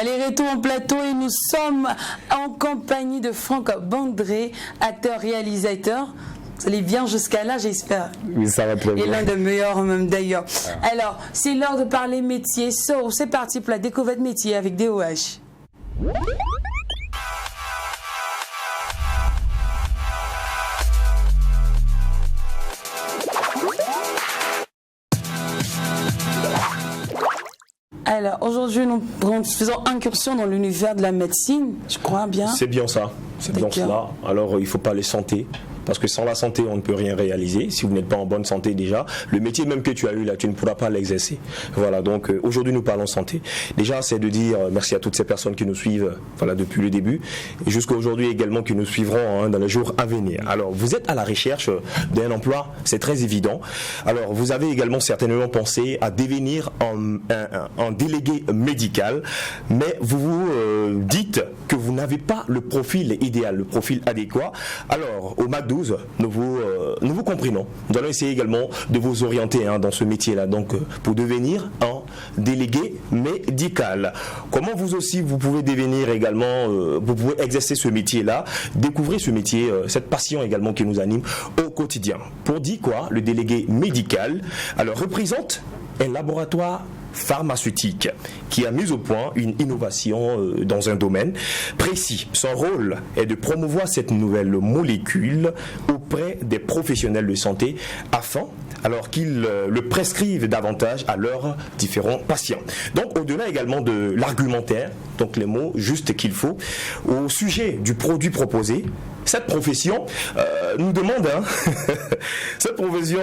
Allez, retour en plateau et nous sommes en compagnie de Franck Bandré, acteur-réalisateur. Vous allez bien jusqu'à là, j'espère. Oui, ça va très bien. Et l'un des meilleurs même d'ailleurs. Alors, c'est l'heure de parler métier. So, c'est parti pour la découverte métier avec DOH. Alors, aujourd'hui, nous faisons incursion dans l'univers de la médecine, je crois bien. C'est bien ça, c'est bien cela. Alors, il ne faut pas les santé. Parce que sans la santé, on ne peut rien réaliser. Si vous n'êtes pas en bonne santé déjà, le métier même que tu as eu là, tu ne pourras pas l'exercer. Voilà, donc aujourd'hui nous parlons santé. Déjà, c'est de dire merci à toutes ces personnes qui nous suivent depuis le début et jusqu'à aujourd'hui également qui nous suivront dans les jours à venir. Alors, vous êtes à la recherche d'un emploi, c'est très évident. Alors, vous avez également certainement pensé à devenir en délégué médical, mais vous vous dites que vous n'avez pas le profil idéal, le profil adéquat. Alors, au MAC12, nous vous comprenons. Nous allons essayer également de vous orienter dans ce métier-là, donc pour devenir un délégué médical. Comment vous aussi vous pouvez devenir également, vous pouvez exercer ce métier-là, découvrir ce métier, cette passion également qui nous anime au quotidien. Pour dire quoi, le délégué médical, alors représente un laboratoire pharmaceutique qui a mis au point une innovation dans un domaine précis. Son rôle est de promouvoir cette nouvelle molécule auprès des professionnels de santé afin alors qu'ils le prescrivent davantage à leurs différents patients. Donc au-delà également de l'argumentaire, donc les mots justes qu'il faut, au sujet du produit proposé, cette profession nous demande, cette profession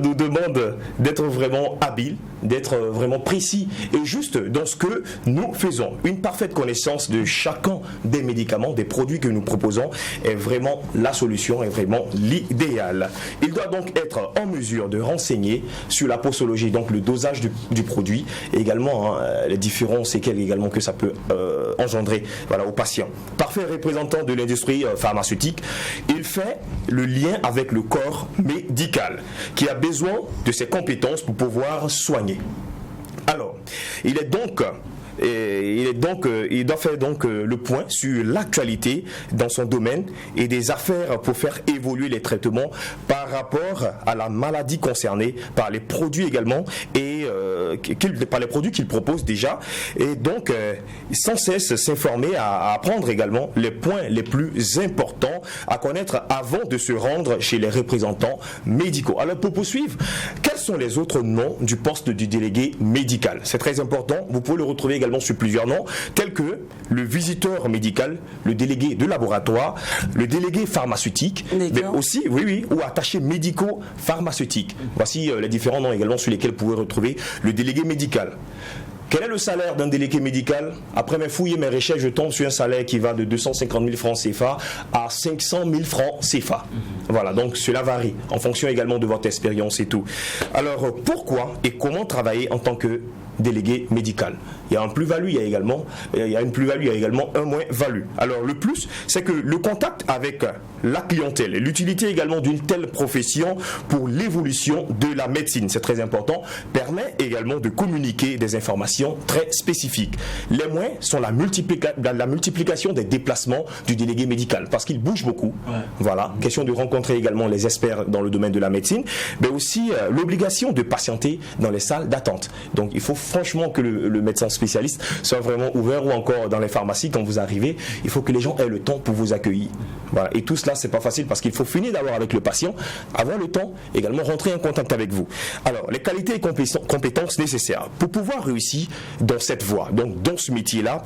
nous demande d'être vraiment habile, d'être vraiment précis et juste dans ce que nous faisons. Une parfaite connaissance de chacun des médicaments, des produits que nous proposons est vraiment la solution, est vraiment l'idéal. Il doit donc être en mesure de renseigner sur la posologie, donc le dosage du produit et également les différents séquelles également que ça peut engendrer aux patients. Parfait représentant de l'industrie pharmaceutique, il fait le lien avec le corps médical qui a besoin de ses compétences pour pouvoir soigner. Alors, il doit faire donc le point sur l'actualité dans son domaine et des affaires pour faire évoluer les traitements par rapport à la maladie concernée par les produits également et par les produits qu'il propose déjà et donc sans cesse s'informer à apprendre également les points les plus importants à connaître avant de se rendre chez les représentants médicaux. Alors pour poursuivre, quels sont les autres noms du poste du délégué médical? C'est très important, vous pouvez le retrouver également sur plusieurs noms, tels que le visiteur médical, le délégué de laboratoire, le délégué pharmaceutique, mais aussi, ou attaché médico-pharmaceutique. Voici les différents noms également sur lesquels vous pouvez retrouver le délégué médical. Quel est le salaire d'un délégué médical? Après mes fouilles et mes recherches, je tombe sur un salaire qui va de 250 000 francs CFA à 500 000 francs CFA. Voilà, donc cela varie en fonction également de votre expérience et tout. Alors, pourquoi et comment travailler en tant que délégué médical? Il y a une plus-value, il y a également un moins-value. Alors, le plus, c'est que le contact avec la clientèle et l'utilité également d'une telle profession pour l'évolution de la médecine, c'est très important, permet également de communiquer des informations très spécifiques. Les moins sont la multiplication des déplacements du délégué médical, parce qu'il bouge beaucoup. Voilà, question de rencontrer également les experts dans le domaine de la médecine, mais aussi l'obligation de patienter dans les salles d'attente. Donc, il faut franchement que le médecin spécialiste soit vraiment ouvert, ou encore dans les pharmacies, quand vous arrivez, il faut que les gens aient le temps pour vous accueillir. Voilà. Et tout cela, c'est pas facile parce qu'il faut finir d'abord avec le patient, avoir le temps, également rentrer en contact avec vous. Alors, les qualités et compétences nécessaires pour pouvoir réussir dans cette voie, donc dans ce métier-là,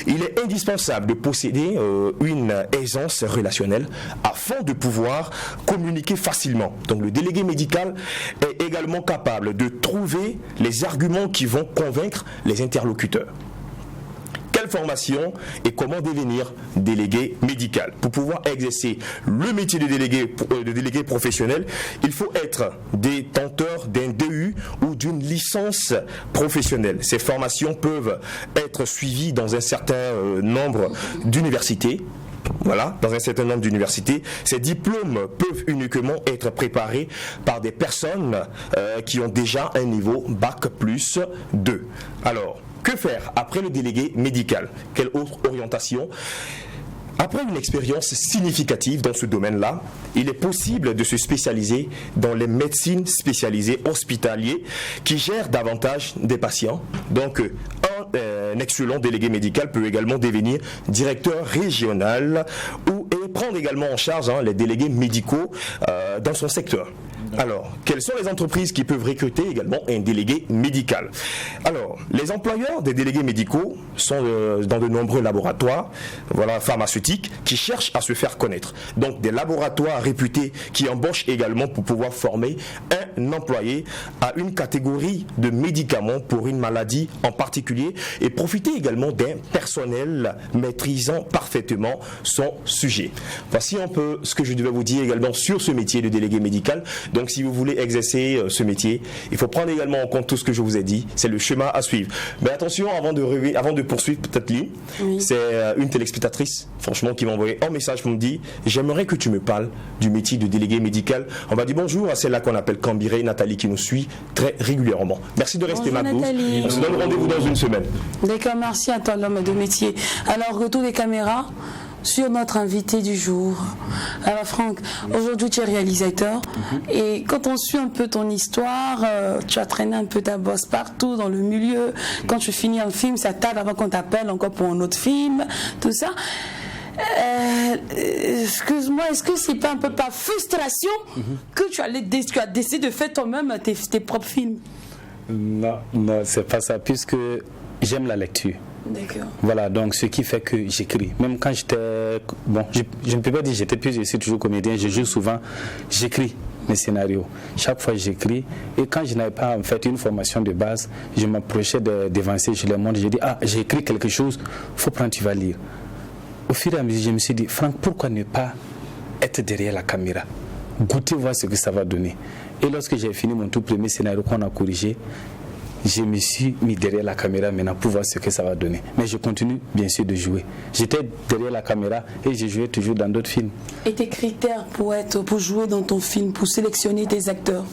il est indispensable de posséder une aisance relationnelle afin de pouvoir communiquer facilement. Donc, le délégué médical est également capable de trouver les arguments qui vont convaincre les interlocuteurs. Quelle formation et comment devenir délégué médical? Pour pouvoir exercer le métier de délégué professionnel, il faut être détenteur d'un DU ou d'une licence professionnelle. Ces formations peuvent être suivies dans un certain nombre d'universités. Voilà, dans un certain nombre d'universités, ces diplômes peuvent uniquement être préparés par des personnes qui ont déjà un niveau Bac plus 2. Alors, que faire après le délégué médical? Quelle autre orientation? Après une expérience significative dans ce domaine-là, il est possible de se spécialiser dans les médecines spécialisées hospitalières qui gèrent davantage des patients. Donc, un excellent délégué médical peut également devenir directeur régional et prendre également en charge les délégués médicaux dans son secteur. Alors, quelles sont les entreprises qui peuvent recruter également un délégué médical? Alors, les employeurs des délégués médicaux sont dans de nombreux laboratoires pharmaceutiques qui cherchent à se faire connaître. Donc, des laboratoires réputés qui embauchent également pour pouvoir former un employé à une catégorie de médicaments pour une maladie en particulier et profiter également d'un personnel maîtrisant parfaitement son sujet. Voici un peu ce que je devais vous dire également sur ce métier de délégué médical. Donc, si vous voulez exercer ce métier, il faut prendre également en compte tout ce que je vous ai dit. C'est le schéma à suivre. Mais attention, avant de poursuivre, peut-être Lynn, c'est une téléspectatrice, franchement, qui m'a envoyé un message pour me dire « J'aimerais que tu me parles du métier de délégué médical. » On va dire bonjour à celle-là qu'on appelle Cambiré, Nathalie, qui nous suit très régulièrement. Merci de rester Mac 12. On se donne rendez-vous dans une semaine. D'accord, merci à toi, l'homme de métier. Alors, retour des caméras sur notre invité du jour. Alors Franck, aujourd'hui tu es réalisateur et quand on suit un peu ton histoire, tu as traîné un peu ta bosse partout dans le milieu. Quand tu finis un film, ça tarde avant qu'on t'appelle encore pour un autre film, tout ça. Excuse-moi, est-ce que c'est pas un peu par frustration que tu as décidé de faire toi-même tes propres films? Non, c'est pas ça, puisque j'aime la lecture. D'accord. Voilà, donc ce qui fait que j'écris. Même quand j'étais... Bon, je ne peux pas dire j'étais plus, je suis toujours comédien, je joue souvent, j'écris mes scénarios. Chaque fois j'écris, et quand je n'avais pas en fait une formation de base, je m'approchais d'évancer, je leur montre, je dis, j'ai écrit quelque chose, faut prendre, tu vas lire. Au fur et à mesure, je me suis dit, Franck, pourquoi ne pas être derrière la caméra, goûter, voir ce que ça va donner. Et lorsque j'ai fini mon tout premier scénario qu'on a corrigé, je me suis mis derrière la caméra maintenant pour voir ce que ça va donner. Mais je continue bien sûr de jouer. J'étais derrière la caméra et je jouais toujours dans d'autres films. Et tes critères pour jouer dans ton film, pour sélectionner tes acteurs?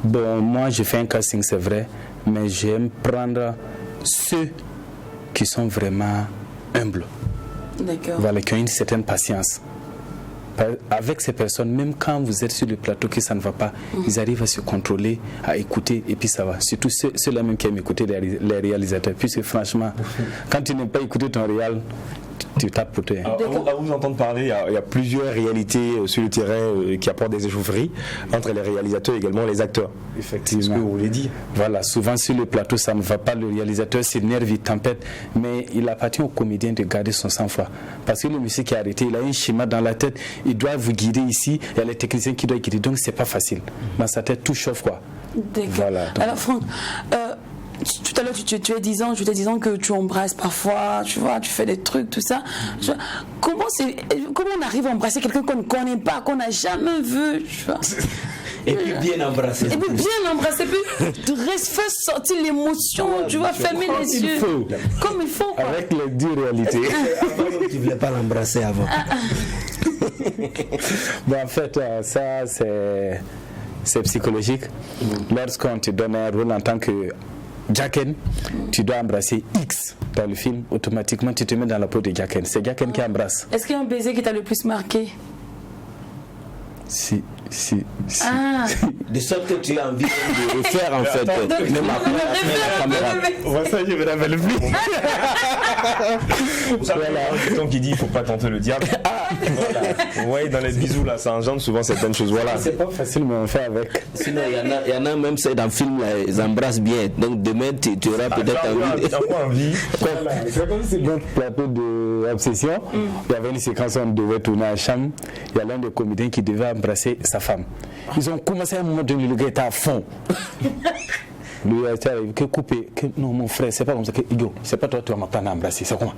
Bon, moi je fais un casting, c'est vrai, mais j'aime prendre ceux qui sont vraiment humbles. D'accord. Voilà, qui ont une certaine patience. Avec ces personnes, même quand vous êtes sur le plateau que ça ne va pas, ils arrivent à se contrôler, à écouter et puis ça va. Surtout ceux-là même qui aiment écouter les réalisateurs. Puisque franchement, quand tu n'aimes pas écouter ton réal, tu tapes pour toi. À vous entendre parler, il y a plusieurs réalités sur le terrain qui apportent des échaufferies entre les réalisateurs et également les acteurs. Effectivement. C'est ce que vous voulez dire. Voilà, souvent sur le plateau, ça ne va pas, le réalisateur s'énerve, il tempête, mais il appartient au comédien de garder son sang-froid. Parce que le monsieur qui est arrêté, il a un schéma dans la tête, il doit vous guider ici, il y a les techniciens qui doivent guider, donc c'est pas facile. Dans sa tête, tout chauffe quoi. Voilà, alors Franck, tout à l'heure tu es disant que tu embrasses parfois, tu vois, tu fais des trucs, tout ça. Comment on arrive à embrasser quelqu'un qu'on ne connaît pas, qu'on n'a jamais vu, tu vois? Et puis bien embrasser. Et puis bien embrasser, puis faire sortir l'émotion, tu vois, fermer les yeux. Comme il faut. Quoi. Avec les deux réalités. Tu ne voulais pas l'embrasser avant. Bon, en fait, ça c'est psychologique. Lorsqu'on te donne un rôle en tant que Jacken, tu dois embrasser X dans le film, automatiquement tu te mets dans la peau de Jacken. C'est Jacken qui embrasse. Est-ce qu'il y a un baiser qui t'a le plus marqué? Si. De sorte que tu as envie de refaire en fait. Ça, je me rappelle plus. Vous savez, il y a qui dit il ne faut pas tenter le diable. Ouais, dans les bisous là, ça engendre souvent certaines choses. Voilà. C'est pas facile, mais on fait avec. Sinon, il y en a même dans le film là, ils embrassent bien. Donc demain, tu auras peut-être envie. C'est comme si dans le plateau d'Obsession, il y avait une séquence où on devait tourner à Cham. Il y a l'un des comédiens qui devait embrasser sa femme. Ils ont commencé à un moment donné, le gars était à fond. Le gars que couper. Non, mon frère, c'est pas comme ça. Igo, c'est pas toi, tu vas m'apprendre à embrasser. C'est comment?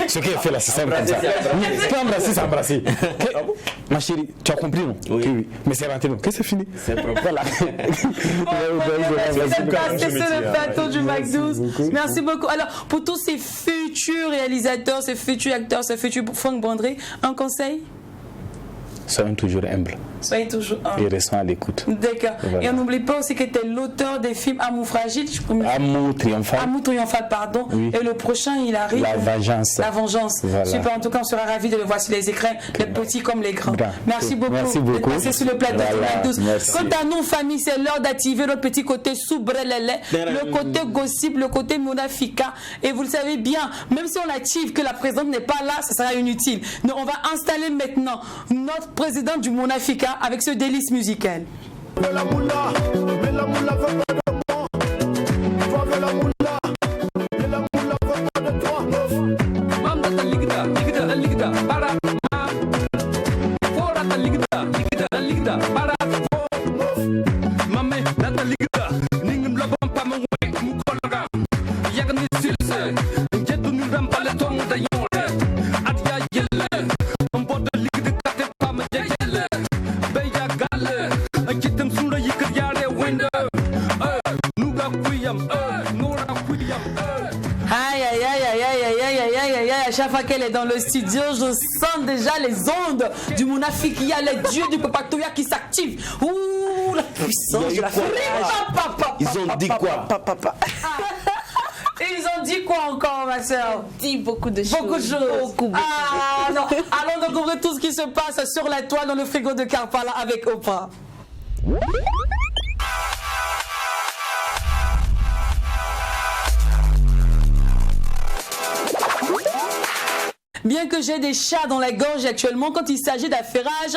Ce qu'il a fait là, c'est simple comme ça. Tu as embrassé, c'est embrasser. Ma chérie, tu as compris, non? Oui. Mais c'est rentré, non? Que c'est fini? C'est propre. Voilà. C'est le plateau du Mac 12. Merci beaucoup. Alors, pour tous ces futurs réalisateurs, ces futurs acteurs, ces futurs Franck Bondré, un conseil? Soyons toujours humbles. Soyez toujours humble. Et restons à l'écoute. D'accord. Voilà. Et on n'oublie pas aussi que tu es l'auteur des films Amour fragile. Amour triomphal. Amour triomphal, pardon. Oui. Et le prochain, il arrive. La vengeance. La vengeance. Voilà. Super. En tout cas, on sera ravis de le voir sur les écrans, les petits comme les grands. Merci beaucoup. Merci beaucoup. De passer sur le plateau. Voilà. Merci. Quant à nous, famille, c'est l'heure d'activer notre petit côté soubrelele, le côté gossip, le côté monafika. Et vous le savez bien, même si on l'active, que la présidente n'est pas là, ça sera inutile. Donc, on va installer maintenant notre président du monafika avec ce délice musical. Chaque fois qu'elle est dans le studio, je sens déjà les ondes du Mounafik. Il y a les dieux du Papatoya qui s'activent. Ouh, la puissance de la femme. Ils ont dit quoi? Ils ont dit quoi encore, ma soeur? Ils ont dit beaucoup de choses. Beaucoup de choses. Beaucoup. Ah non. Allons découvrir tout ce qui se passe sur la toile dans le frigo de Karpala avec Oprah. Bien que j'ai des chats dans la gorge actuellement, quand il s'agit d'affairage,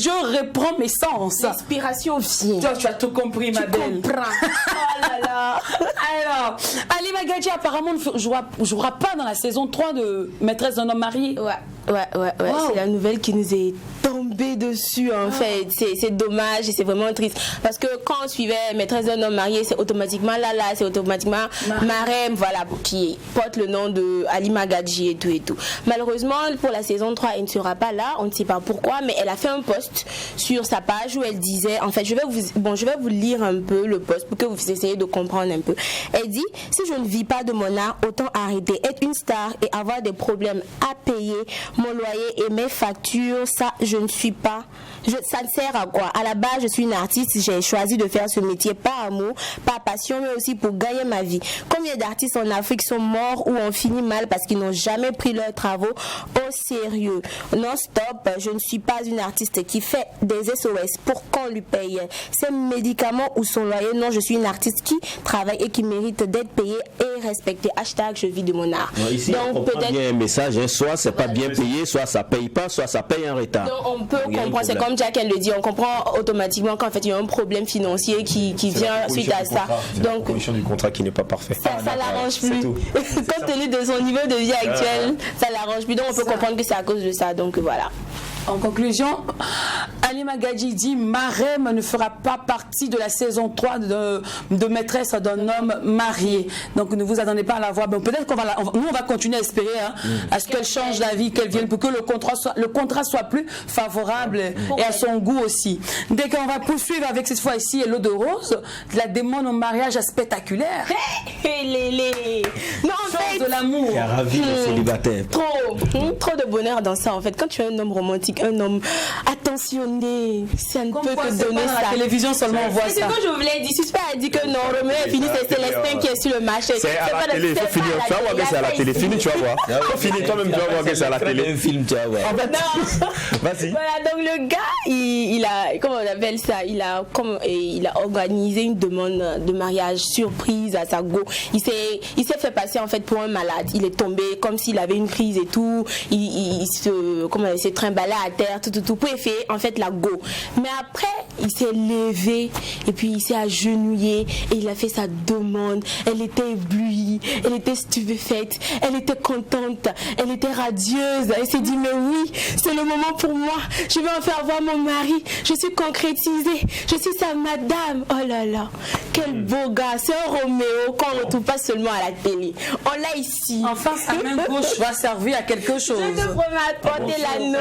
je reprends mes sens. L'inspiration vient. Tu as tout compris, ma belle. Tu comprends. Oh là là. Alors, Halima Gadji apparemment ne jouera pas dans la saison 3 de Maîtresse d'un homme marié. Ouais. Wow. C'est la nouvelle qui nous est tombée dessus en fait. C'est dommage et c'est vraiment triste. Parce que quand on suivait Maîtresse d'un homme marié, c'est automatiquement Lala, c'est automatiquement Marem, voilà, qui porte le nom de Halima Gadji et tout. Malheureusement, pour la saison 3, elle ne sera pas là. On ne sait pas pourquoi, mais elle a fait un post sur sa page où elle disait, en fait, je vais vous lire un peu le post pour que vous essayiez de comprendre un peu. Elle dit, si je ne vis pas de mon art, autant arrêter. Être une star et avoir des problèmes à payer, mon loyer et mes factures, ça, je ne suis pas. Ça ne sert à quoi? À la base, je suis une artiste. J'ai choisi de faire ce métier par amour, par passion, mais aussi pour gagner ma vie. Combien d'artistes en Afrique sont morts ou ont fini mal parce qu'ils n'ont jamais pris leurs travaux au sérieux? Non, stop. Je ne suis pas une artiste qui fait des SOS pour qu'on lui paye ses médicaments ou son loyer. Non, je suis une artiste qui travaille et qui mérite d'être payée et respectée. Hashtag je vis de mon art. Non, ici, donc, on comprend bien un message. Soit c'est pas bien payé, soit ça paye pas, soit ça paye en retard. Donc, on peut comprendre. C'est comme Jack elle le dit. On comprend automatiquement qu'en fait il y a un problème financier qui vient suite à ça. Donc, la condition du contrat qui n'est pas parfait. Ça l'arrange plus. Compte tenu de son niveau de vie actuel, ça l'arrange plus. Donc on peut comprendre que c'est à cause de ça. Donc voilà. En conclusion, Halima Gadji dit Marem ne fera pas partie de la saison 3 de Maîtresse d'un homme marié. Donc ne vous attendez pas à la voir. Bon, peut-être nous on va continuer à espérer à ce qu'elle change la vie, qu'elle vienne pour que le contrat soit plus favorable et à son goût aussi. Dès qu'on va poursuivre avec cette fois-ci l'eau de rose, la demande au mariage spectaculaire. Non, en fait, de l'amour. Qui a ravi les célibataires. Trop de bonheur dans ça en fait. Quand tu es un homme romantique, un homme attentionné, ça ne peut te donner ça. À la télévision seulement on voit ça. C'est ce que je voulais dire. Suspect a dit que non, Roméo est fini, c'est Célestin qui est sur le marché. C'est à la télé, il faut finir. Tu vas voir que c'est à la télé. Fini, tu vas voir. Fini toi-même, tu vas voir que c'est à la télé. Un film, tu vas voir. Vas-y. Voilà, donc le gars, il a, comment on appelle ça, il a organisé une demande de mariage surprise à sa go. Il s'est fait passer en fait pour un malade. Il est tombé comme s'il avait une crise et tout. Il s'est trimballé à terre, tout pour faire en fait la go. Mais après, il s'est levé et puis il s'est agenouillé et il a fait sa demande. Elle était éblouie, elle était stupéfaite, elle était contente, elle était radieuse. Elle s'est dit mais oui, c'est le moment pour moi. Je vais enfin avoir mon mari. Je suis concrétisée. Je suis sa madame. Oh là là, quel beau gars. C'est un Roméo qu'on ne retrouve pas seulement à la télé. On l'a ici. Enfin, sa main gauche va servir à quelque chose. Je te promets à porter l'anneau.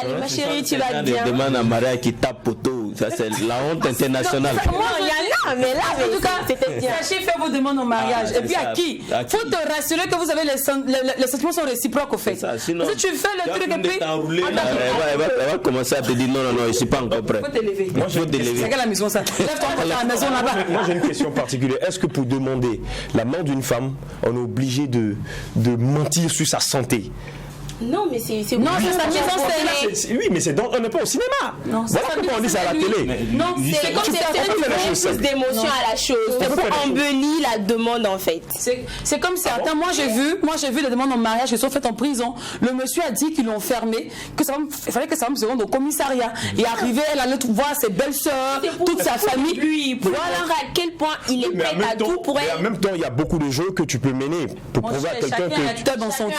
Allez, ma chérie, tu va bien. Des demandes en mariage qui tapent poteau. Ça, c'est la honte internationale. Non, il y en a, mais là, en tout cas, c'était bien. sachez faire vos demandes en mariage. Et puis à qui? Faut te rassurer que vous avez les sentiments sont réciproques au fait. Sinon, si tu fais le truc et puis. Elle va commencer à te dire non, je ne suis pas encore prêt. Faut t'élever. Moi, je veux t'élever. C'est quelle la maison ça? Lève-toi à la maison là-bas. Moi j'ai une question particulière. Est-ce que pour demander la main d'une femme, on est obligé de mentir sur sa santé? Non, mais c'est non, c'est sa mise en scène. Oui, mais on n'est pas au cinéma. Non, voilà comment on dit ça à la télé. Non, c'est comme c'est plus d'émotion à la chose. Il faut embellir la demande en fait. C'est comme certains. Moi j'ai vu des demandes en mariage qui sont faites en prison. Le monsieur a dit qu'ils l'ont fermé, que il fallait que sa femme se rende au commissariat. Et arrivé, elle allait voir ses belles-sœurs, toute sa famille. Lui, pour voir à quel point il est prêt à tout pour elle. En même temps, il y a beaucoup de jeux que tu peux mener pour prouver à quelqu'un que dans son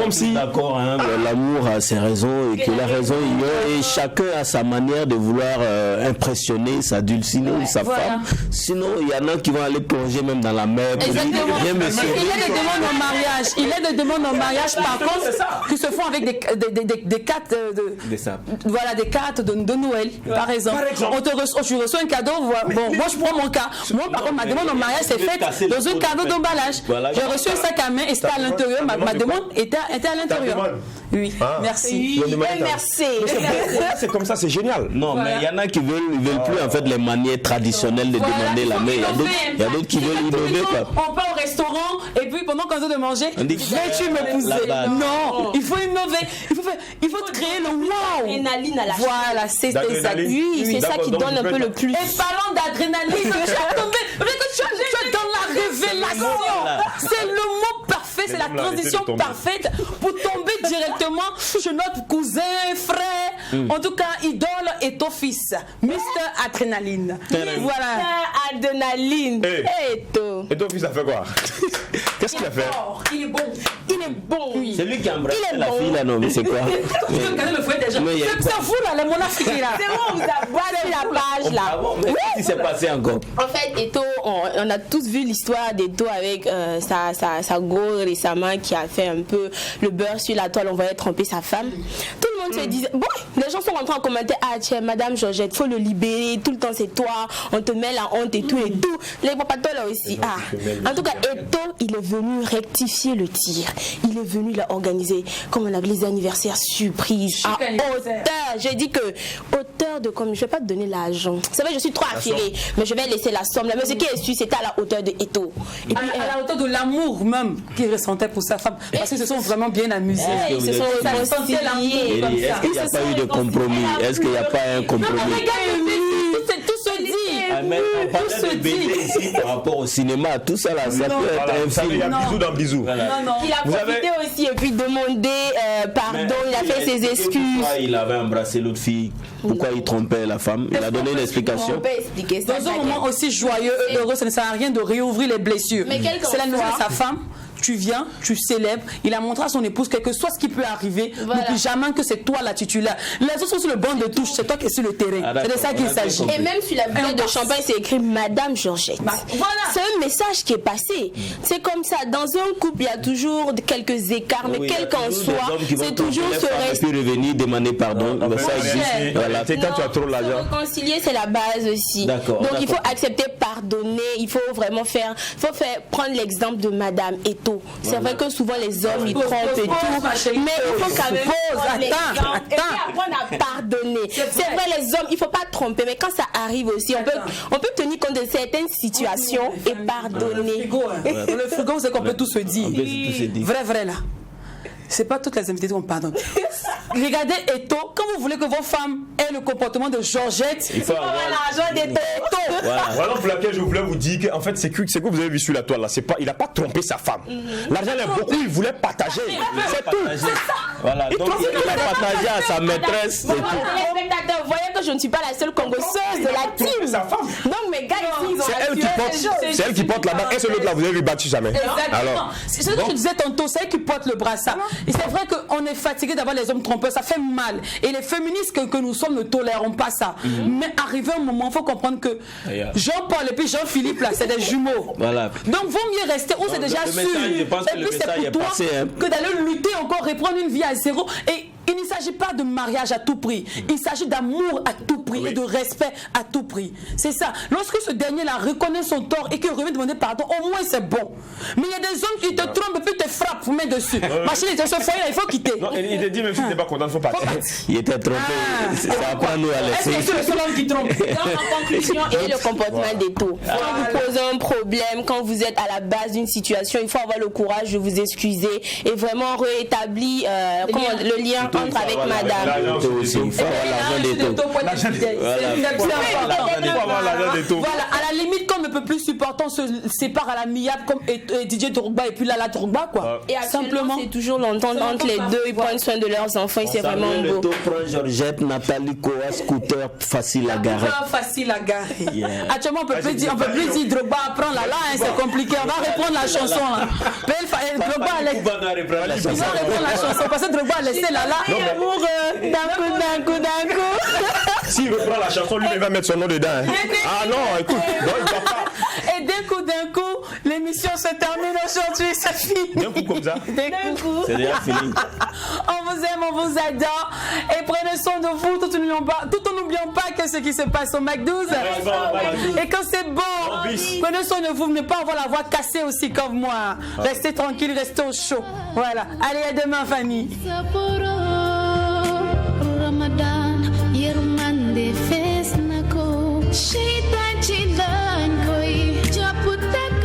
comme si d'accord, hein, l'amour a ses raisons et que la raison ignore et chacun a sa manière de vouloir impressionner sa dulcinée ou sa femme. Sinon il y en a qui vont aller plonger même dans la mer pour dire bien monsieur. Il y a des demandes en mariage. Il y a des demandes en mariage par contre qui se font avec des cartes voilà, des cartes de Noël par exemple. Tu reçois un cadeau. Bon, moi je prends mon cas. Moi par contre ma demande en mariage c'est faite dans un cadeau d'emballage. J'ai reçu un sac à main et c'était à l'intérieur. Ma demande était à l'intérieur. Oui, merci. Merci. C'est comme ça, c'est génial. Non, mais il y en a qui veulent plus en fait les manières traditionnelles de demander la main. Il y a d'autres qui veulent innover. On part au restaurant et puis pendant qu'on est de manger, veux-tu m'épouser? Non, il faut innover. Il faut créer le wow. L'adrénaline à la voilà, c'est ça. Oui, c'est ça qui donne un peu le plus. Et parlant d'adrénaline, tu as tombé. Tu es dans la révélation. C'est le mot parfait, c'est la transition parfaite pour tomber directement chez notre cousin, frère. En tout cas, idole et ton fils, Mr. Adrénaline. Voilà. Adrénaline. Et ton fils a fait quoi? Qu'est-ce qu'il a fait? Il est bon. Il est bon. Oui. C'est lui qui a embrassé la fille là, non, mais c'est quoi? C'est vous là, le monafrique là. C'est bon, vous avez boité la page là. Mais qu'est-ce qui s'est passé encore? En fait, Eto, on a tous vu l'histoire d'Eto avec sa go récemment qui a fait un peu le beurre sur la toile, on voyait tremper sa femme. Tout le monde se disait, bon, les gens sont rentrés en commentaire, ah tiens, Madame Georgette, faut le libérer, tout le temps c'est toi, on te met la honte et tout et tout. Les papatos là aussi. En tout cas, Eto, il est venu rectifier le tir. Il est venu là organiser, comme on a les anniversaires surprises à hauteur. J'ai dit que hauteur de comme je vais pas te donner l'argent. C'est vrai, je suis trop affilée, mais je vais laisser la somme là. Mais ce qui est su, c'était à la hauteur de Eto. Et puis à la hauteur de l'amour même qu'il ressentait pour sa femme, parce qu'ils se sont vraiment bien amusés. Ils se sont ressentés l'amour. Est-ce qu'il n'y a pas eu de compromis? Est-ce qu'il n'y a pas un compromis? Tout se dit. Mais on parle de BD ici par rapport au cinéma, tout ça là, ça peut être un film. Il y a bisou dans bisou. Il a profité aussi et puis demandé pardon, il a fait ses excuses. Pourquoi il avait embrassé l'autre fille? Pourquoi il trompait la femme? Il a donné une explication. Dans un moment aussi joyeux, heureux, ça ne sert à rien de réouvrir les blessures. C'est la nouvelle de sa femme. Tu viens, tu célèbres. Il a montré à son épouse que soit ce qui peut arriver, n'oublie jamais que c'est toi la titulaire. Les autres sont sur le banc de touche, c'est toi qui es sur le terrain. C'est de ça qu'il s'agit. Et même sur la bouteille de champagne, c'est écrit Madame Georgette. C'est un message qui est passé. C'est comme ça. Dans un couple, il y a toujours quelques écarts, mais quel qu'en soit, c'est toujours ce reste. Et puis revenir demander pardon. Ça existe. Voilà. C'est quand tu as trop l'argent. Réconcilier, c'est la base aussi. Donc il faut accepter, pardonner. Il faut vraiment prendre l'exemple de Madame Eto. C'est vrai que souvent les hommes ils trompent et tout, mais il faut quand même apprendre à pardonner. C'est vrai, les hommes il faut pas tromper, mais quand ça arrive aussi, on peut tenir compte de certaines situations et pardonner. Le frigo, c'est qu'on peut tout se dire. Vrai là. C'est pas toutes les invités qu'on pardonne. Regardez Eto, quand vous voulez que vos femmes aient le comportement de Georgette, il faut avoir l'argent d'Eto. Voilà pour laquelle je voulais vous dire qu'en fait c'est que vous avez vu sur la toile là, il n'a pas trompé sa femme. L'argent il est beaucoup, il voulait partager. C'est tout. C'est ça. Voilà, donc il a partagé à sa maîtresse. Les spectateurs, vous voyez que je ne suis pas la seule congosseuse de la team. Donc mes gars ici, ils ont c'est elle qui porte la bague. Et celui là vous avez vu battu jamais. Exactement. C'est ce que je disais tantôt, c'est elle qui porte le brassard. Et c'est vrai qu'on est fatigué d'avoir les hommes trompeurs, ça fait mal. Et les féministes que nous sommes ne tolérons pas ça. Mais arrivé un moment, il faut comprendre que Jean-Paul et puis Jean-Philippe, là, c'est des jumeaux. Voilà. Donc, vaut mieux rester où c'est déjà sûr. Et puis, c'est pour toi que d'aller lutter encore, reprendre une vie à zéro. Et Il ne s'agit pas de mariage à tout prix. Il s'agit d'amour à tout prix et de respect à tout prix. C'est ça. Lorsque ce dernier-là reconnaît son tort et qu'il revient demander pardon, au moins c'est bon. Mais il y a des hommes qui te trompent et puis te frappent, vous mettent dessus. Machine, ce foyer-là, il faut quitter. Non, il te dit même si tu n'es pas content, il faut partir. Il était trompé. Ça va pas nous à laisser. Est-ce que c'est le seul homme qui trompe? En conclusion, et le comportement d'Eto. Quand vous posez un problème, quand vous êtes à la base d'une situation, il faut avoir le courage de vous excuser et vraiment rétablir le lien entre avec madame. Il faut avoir l'argent d'Eto. Voilà, à la limite, comme on ne peut plus supporter, on se sépare à l'amiable comme DJ Drogba et puis Lala Drogba, quoi. Et simplement, c'est toujours l'entente entre les deux, ils prennent soin de leurs enfants et c'est vraiment beau. L'Eto prend Georgette, Nathalie Koa, scooter facile à garer. Facile à garer. Actuellement, on peut plus dire Drogba prend Lala, c'est compliqué. On va reprendre la chanson. Drogba reprendre la chanson parce que Drogba a laissé Lala amoureux d'un coup. S'il reprend la chanson, lui il va mettre son nom dedans. Ah non, écoute, et d'un coup, l'émission se termine aujourd'hui, c'est fini. D'un coup comme ça. D'un coup. C'est déjà fini. On vous aime, on vous adore. Et prenez soin de vous tout en n'oubliant pas que ce qui se passe au Mac12. Et quand c'est bon, prenez soin de vous. Ne pas avoir la voix cassée aussi comme moi. Restez tranquille, restez au chaud. Voilà. Allez, à demain, famille. Ramadan, yermande fesnako.